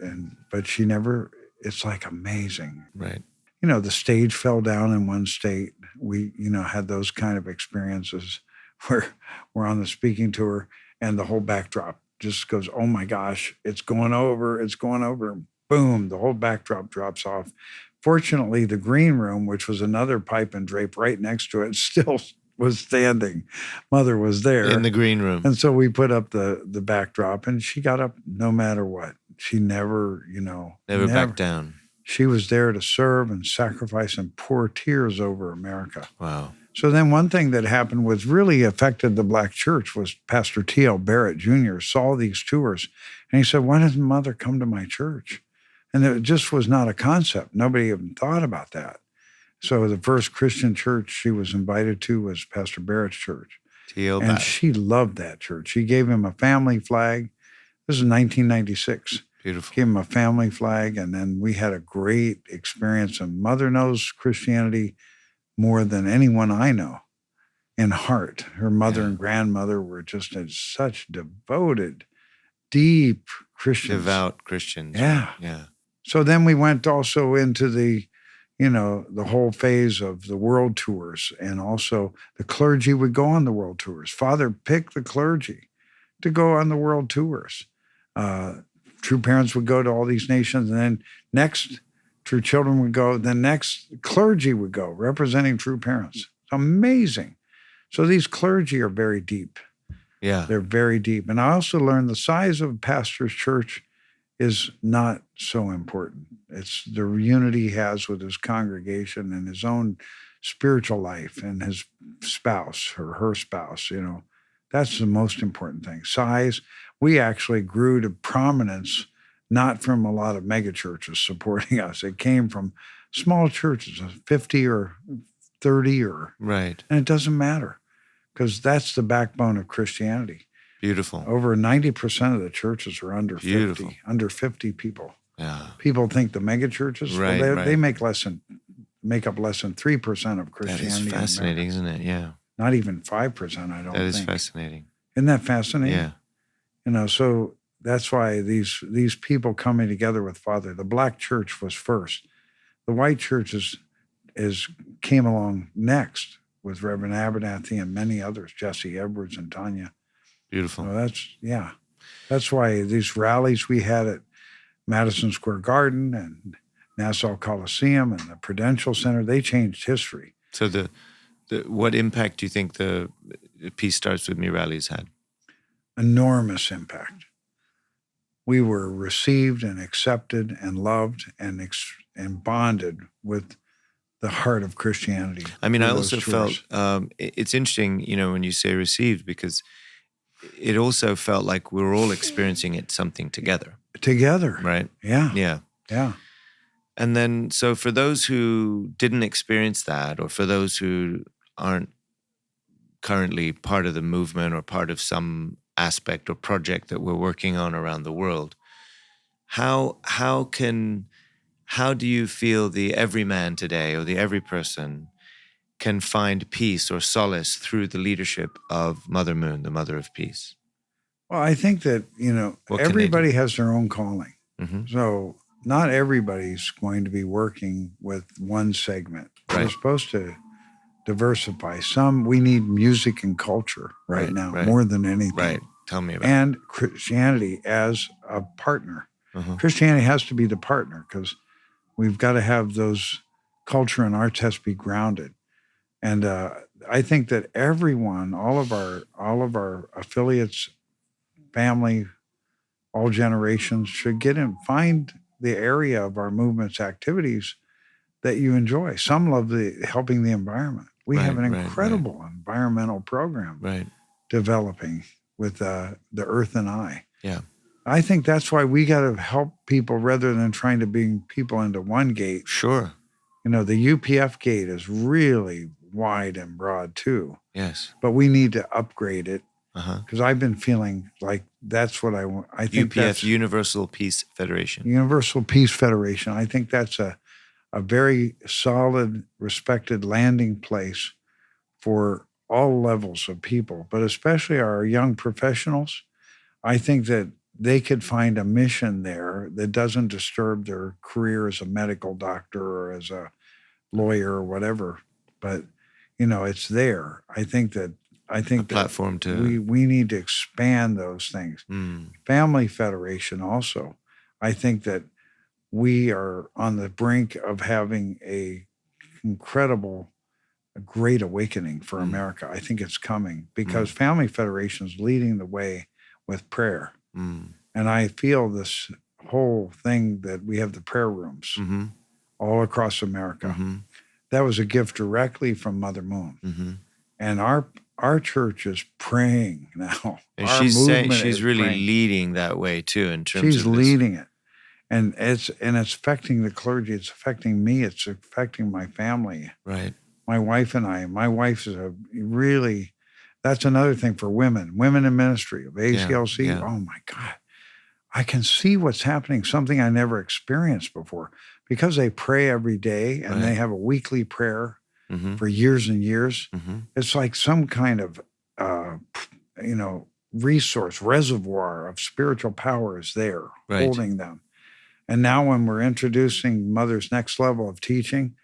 But she never, it's like amazing. Right. the stage fell down in one state. We, had those kind of experiences where we're on the speaking tour and the whole backdrop just goes, oh my gosh, it's going over. Boom, the whole backdrop drops off. Fortunately, the green room, which was another pipe and drape right next to it, still was standing. Mother was there. In the green room. And so we put up the backdrop, and she got up no matter what. She never, Never backed down. She was there to serve and sacrifice and pour tears over America. Wow. So then one thing that happened was really affected the Black church was Pastor T.L. Barrett Jr. saw these tours, and he said, why doesn't Mother come to my church? And it just was not a concept. Nobody even thought about that. So the first Christian church she was invited to was Pastor Barrett's church. T.L. And Barrett. she loved that church. She gave him a family flag. This is 1996. Beautiful. Gave him a family flag, and then we had a great experience. And Mother knows Christianity more than anyone I know in heart. Her mother and grandmother were just such devoted, deep Christians. Devout Christians. Yeah. Yeah. So then we went also into the whole phase of the world tours, and also the clergy would go on the world tours. Father picked the clergy to go on the world tours. True Parents would go to all these nations, and then next True Children would go, then next clergy would go, representing True Parents. It's amazing. So these clergy are very deep. Yeah. They're very deep. And I also learned the size of a pastor's church is not so important. It's the unity he has with his congregation and his own spiritual life and his spouse or her spouse, That's the most important thing. Size, we actually grew to prominence, not from a lot of mega churches supporting us. It came from small churches, 50 or 30 Right. and it doesn't matter because that's the backbone of Christianity. Beautiful. Over 90% of the churches are under Beautiful. 50, under 50 people. Yeah. People think the mega churches, Right, they make up less than 3% of Christianity. That is fascinating, isn't it? Yeah. Not even 5%, I don't think. That is fascinating. Isn't that fascinating? Yeah. So that's why these people coming together with Father, the Black church was first. The white church came along next with Reverend Abernathy and many others, Jesse Edwards and Tanya. Beautiful. So that's why these rallies we had at Madison Square Garden and Nassau Coliseum and the Prudential Center, they changed history. So what impact do you think the Peace Starts With Me rallies had? Enormous impact. We were received and accepted and loved and bonded with the heart of Christianity. I mean, I also felt, it's interesting, when you say received, because it also felt like we were all experiencing something together. Together. Right? Yeah. Yeah. Yeah. And then, so for those who didn't experience that, or for those who aren't currently part of the movement or part of some aspect or project that we're working on around the world, how do you feel the everyman today or the every person can find peace or solace through the leadership of Mother Moon, the Mother of Peace? Well, I think that, everybody has their own calling. Mm-hmm. So not everybody's going to be working with one segment. Right. We're supposed to diversify. We need music and culture right now more than anything. Right. Tell me about it. And Christianity as a partner. Mm-hmm. Christianity has to be the partner because we've got to have those culture and arts has to be grounded. And I think that everyone, all of our affiliates, family, all generations should get in, find the area of our movement's activities that you enjoy. Some love helping the environment. We have an incredible environmental program developing with the Earth and I. Yeah. I think that's why we got to help people rather than trying to bring people into one gate. Sure. The UPF Gate is really wide and broad too. Yes. But we need to upgrade it Uh-huh. because I've been feeling like that's what I want. I think UPF, that's Universal Peace Federation. Universal Peace Federation. I think that's a very solid, respected landing place for all levels of people, but especially our young professionals. I think that they could find a mission there that doesn't disturb their career as a medical doctor or as a lawyer or whatever, but it's there. I think that platform to we need to expand those things. Family Federation also. I think that we are on the brink of having a great awakening for America. I think it's coming because Family Federation is leading the way with prayer. And I feel this whole thing that we have the prayer rooms all across America. That was a gift directly from Mother Moon. And our church is praying now. And our she's movement she's is really praying. leading that way too in terms She's of this. leading it. And it's affecting the clergy. It's affecting me. It's affecting my family. Right. My wife and I. My wife is that's another thing for women in ministry of ACLC. Yeah. Oh my God. I can see what's happening, something I never experienced before, because they pray every day and they have a weekly prayer for years and years. It's like some kind of, resource, reservoir of spiritual power is there holding them. And now when we're introducing Mother's next level of teaching,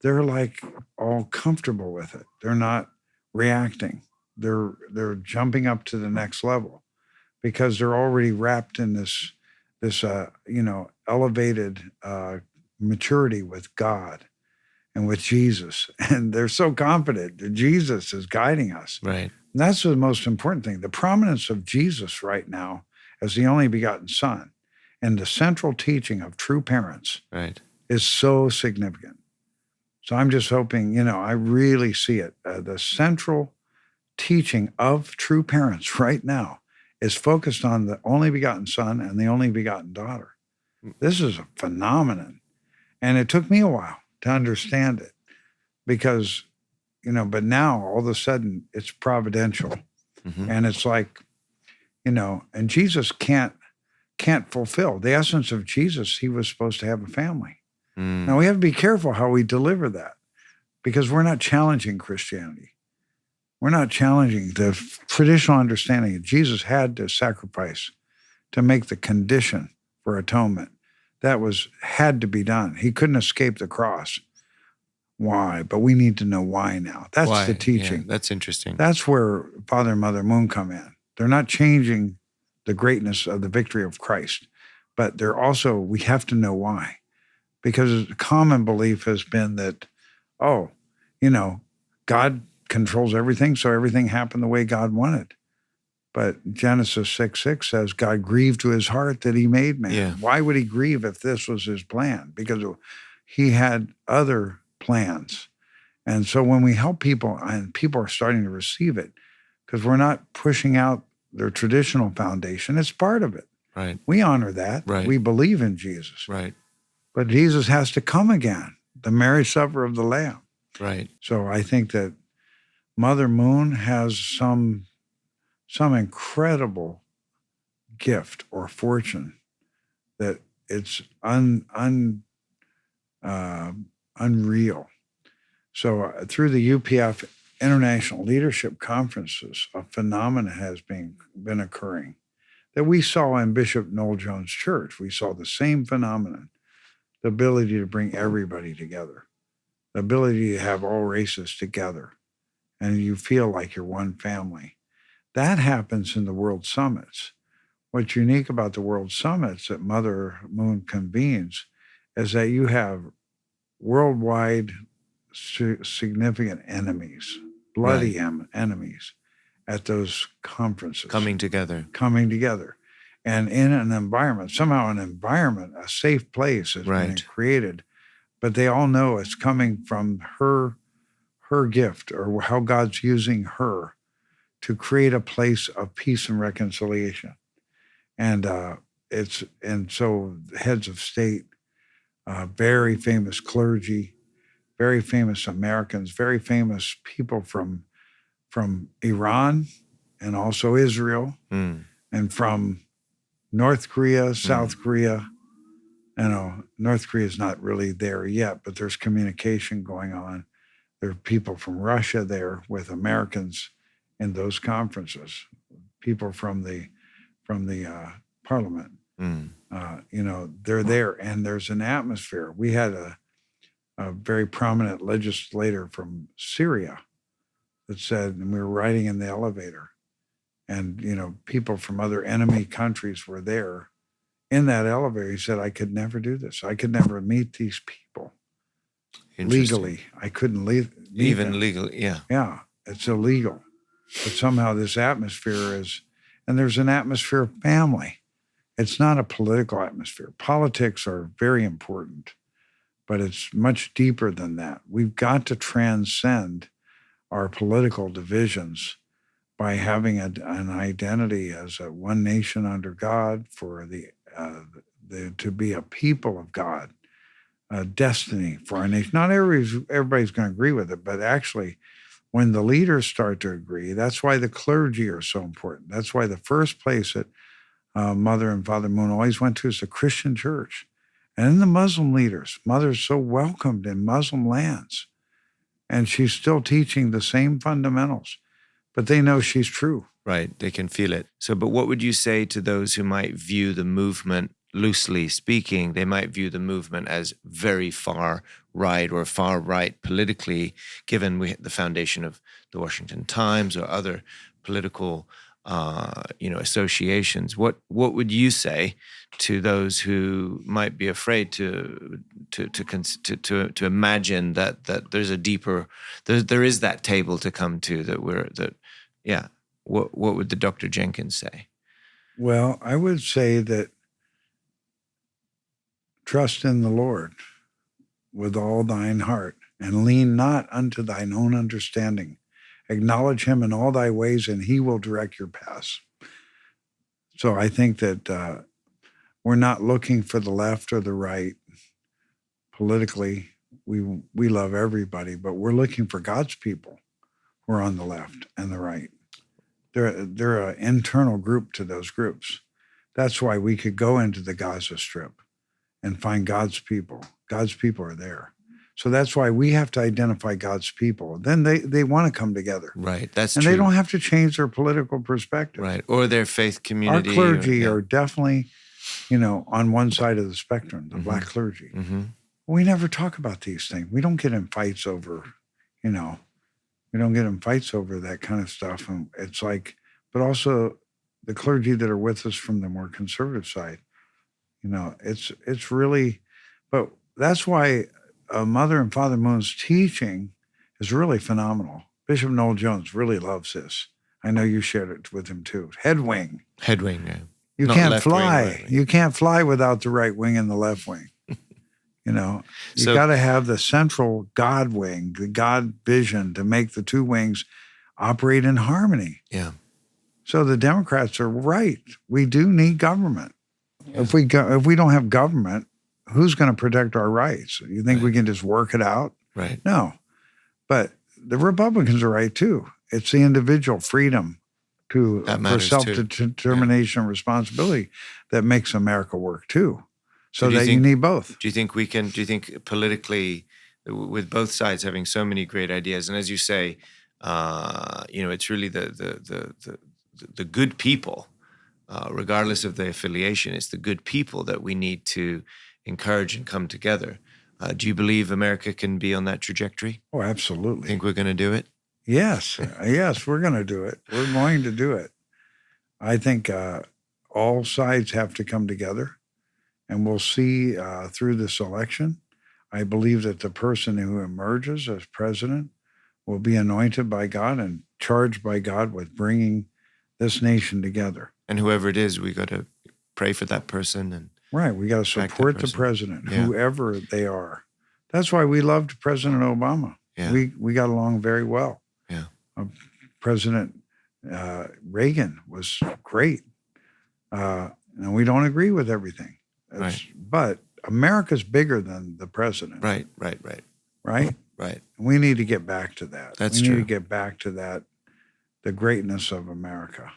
they're like all comfortable with it. They're not reacting. They're jumping up to the next level because they're already wrapped in this elevated maturity with God and with Jesus. And they're so confident that Jesus is guiding us. Right. And that's the most important thing. The prominence of Jesus right now as the only begotten Son and the central teaching of true parents is so significant. So I'm just hoping, I really see it. The central teaching of true parents right now is focused on the only begotten Son and the only begotten daughter. This is a phenomenon. And it took me a while to understand it because, but now all of a sudden it's providential. And it's like, and Jesus can't fulfill the essence of Jesus. He was supposed to have a family. Now we have to be careful how we deliver that because we're not challenging Christianity. We're not challenging the traditional understanding that Jesus had to sacrifice to make the condition for atonement. That had to be done. He couldn't escape the cross. Why? But we need to know why now. That's the teaching. Yeah, that's interesting. That's where Father and Mother Moon come in. They're not changing the greatness of the victory of Christ, but we have to know why. Because the common belief has been that, God controls everything, so everything happened the way God wanted. But Genesis 6:6 says God grieved to his heart that he made man. Yeah. Why would he grieve if this was his plan? Because he had other plans. And so when we help people, and people are starting to receive it, because we're not pushing out their traditional foundation, it's part of it. Right. We honor that. Right. We believe in Jesus. Right. But Jesus has to come again, the marriage supper of the Lamb. Right. So I think that Mother Moon has some incredible gift or fortune that it's unreal. So through the UPF International Leadership Conferences, a phenomenon has been occurring that we saw in Bishop Noel Jones' church. We saw the same phenomenon, the ability to bring everybody together, the ability to have all races together, and you feel like you're one family. That happens in the World Summits. What's unique about the World Summits that Mother Moon convenes is that you have worldwide significant enemies, bloody enemies at those conferences. Coming together. And in an environment, a safe place has been created, but they all know it's coming from her gift or how God's using her to create a place of peace and reconciliation. And so heads of state, very famous clergy, very famous Americans, very famous people from Iran and also Israel and from North Korea, South Korea. North Korea is not really there yet, but there's communication going on. There are people from Russia there with Americans in those conferences, people from the parliament. They're there, and there's an atmosphere. We had a very prominent legislator from Syria that said, and we were riding in the elevator, and people from other enemy countries were there in that elevator. He said, I could never do this. I could never meet these people legally. I couldn't meet Even them. legally, yeah. Yeah, it's illegal. But somehow this atmosphere is, and there's an atmosphere of family. It's not a political atmosphere. Politics are very important, but it's much deeper than that. We've got to transcend our political divisions by having an identity as a one nation under God, for to be a people of God, a destiny for our nation. Not everybody's going to agree with it, but actually, when the leaders start to agree, that's why the clergy are so important. That's why the first place that Mother and Father Moon always went to is the Christian church. And then the Muslim leaders, Mother's so welcomed in Muslim lands. And she's still teaching the same fundamentals, but they know she's true. Right, they can feel it. So, but what would you say to those who might view the movement, loosely speaking, they might view the movement as very far right or far right politically, given the foundation of the Washington Times or other political associations? What would you say to those who might be afraid to imagine that there's a deeper, there is that table to come to What would the Dr. Jenkins say? Well, I would say that trust in the Lord with all thine heart, and lean not unto thine own understanding. Acknowledge him in all thy ways, and he will direct your paths. So I think that we're not looking for the left or the right politically. We love everybody, but we're looking for God's people who are on the left and the right. They're an internal group to those groups. That's why we could go into the Gaza Strip and find God's people. God's people are there. So that's why we have to identify God's people. Then they want to come together. Right, that's and true. And they don't have to change their political perspective. Right, or their faith community. Our clergy are definitely, on one side of the spectrum, the black clergy. Mm-hmm. We never talk about these things. We don't get in fights over, we don't get in fights over that kind of stuff. And it's like, but also the clergy that are with us from the more conservative side, it's really, but that's why Mother and Father Moon's teaching is really phenomenal. Bishop Noel Jones really loves this. I know you shared it with him too. Head wing. Head wing, yeah. You Not can't left fly. wing, right wing. You can't fly without the right wing and the left wing. You got to have the central God wing, the God vision to make the two wings operate in harmony. Yeah. So the Democrats are right. We do need government. Yeah. If we don't have government, who's going to protect our rights? You think we can just work it out? Right. No. But the Republicans are right too. It's the individual freedom for self-determination and responsibility that makes America work too. So that you need both. Do you think politically, with both sides having so many great ideas, and as you say, it's really the good people, regardless of the affiliation, it's the good people that we need to encourage and come together. Do you believe America can be on that trajectory? Oh, absolutely. Think we're going to do it? Yes. Yes, we're going to do it. We're going to do it. I think all sides have to come together, and we'll see through this election. I believe that the person who emerges as president will be anointed by God and charged by God with bringing this nation together. And whoever it is, we got to pray for that person. And right. We got to support the president, whoever they are. That's why we loved President Obama. Yeah. We got along very well. Yeah. President Reagan was great. And we don't agree with everything. Right. But America's bigger than the president. Right. Right? Right. We need to get back to that. That's we true. need to get back to that, the greatness of America.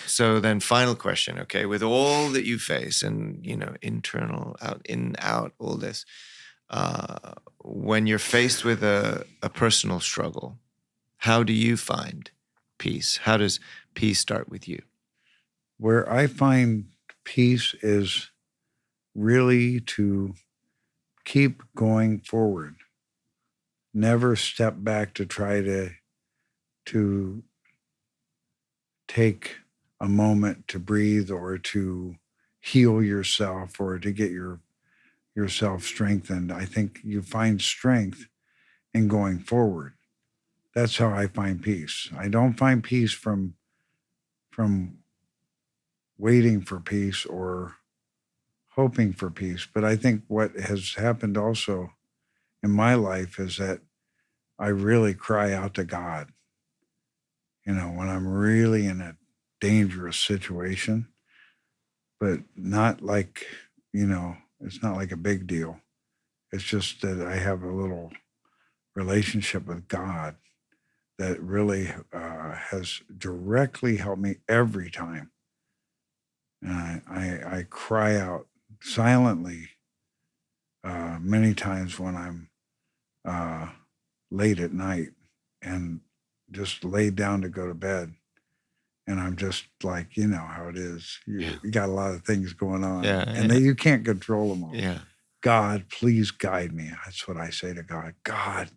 So then final question, okay, with all that you face and, internal, out, in, out, all this, when you're faced with a personal struggle, how do you find peace? How does peace start with you? Where I find peace is really to keep going forward never step back to try to take a moment to breathe or to heal yourself or to get yourself strengthened. I think you find strength in going forward. That's how I find peace. I don't find peace from waiting for peace or hoping for peace. But I think what has happened also in my life is that I really cry out to God. You know, when I'm really in a dangerous situation, but not like, you know, it's not like a big deal. It's just that I have a little relationship with God that really has directly helped me every time. And I cry out silently many times when I'm late at night and just laid down to go to bed. And I'm just like, you know how it is. You got a lot of things going on. And you can't control them all. Yeah. God, please guide me. That's what I say to God. God.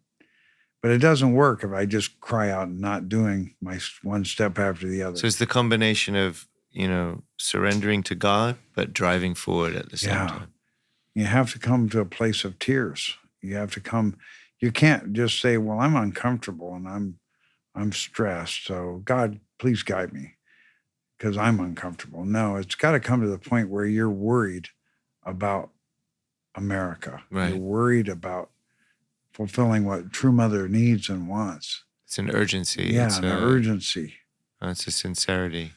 But it doesn't work if I just cry out and not doing my one step after the other. So it's the combination of, you know, surrendering to God, but driving forward at the same time. You have to come to a place of tears. You have to come. You can't just say, well, I'm uncomfortable and I'm stressed. So God, please guide me because I'm uncomfortable. No, it's got to come to the point where you're worried about America. Right. You're worried about fulfilling what True Mother needs and wants. It's an urgency. Yeah, it's an urgency. It's a sincerity.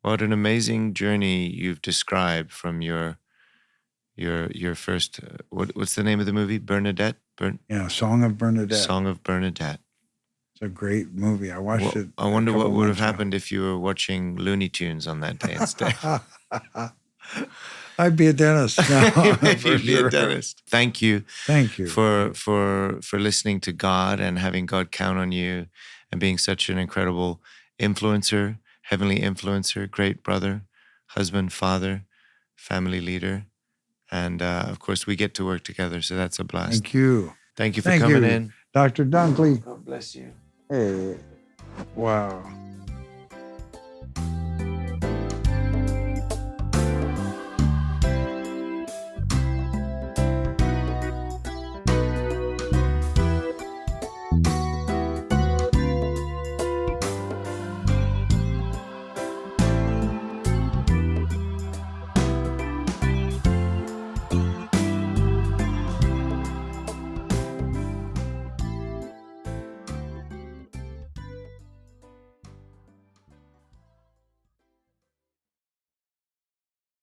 What an amazing journey you've described from your first. What's the name of the movie? Bernadette. Song of Bernadette. Song of Bernadette. It's a great movie. I watched it. I wonder what would have happened if you were watching Looney Tunes on that day instead. I'd be a dentist now. You'd be a dentist. Thank you. Thank you for listening to God and having God count on you and being such an incredible influencer, heavenly influencer, great brother, husband, father, family leader. And of course, we get to work together. So that's a blast. Thank you. Thank you for coming in. Dr. Dunkley. God bless you. Hey, wow.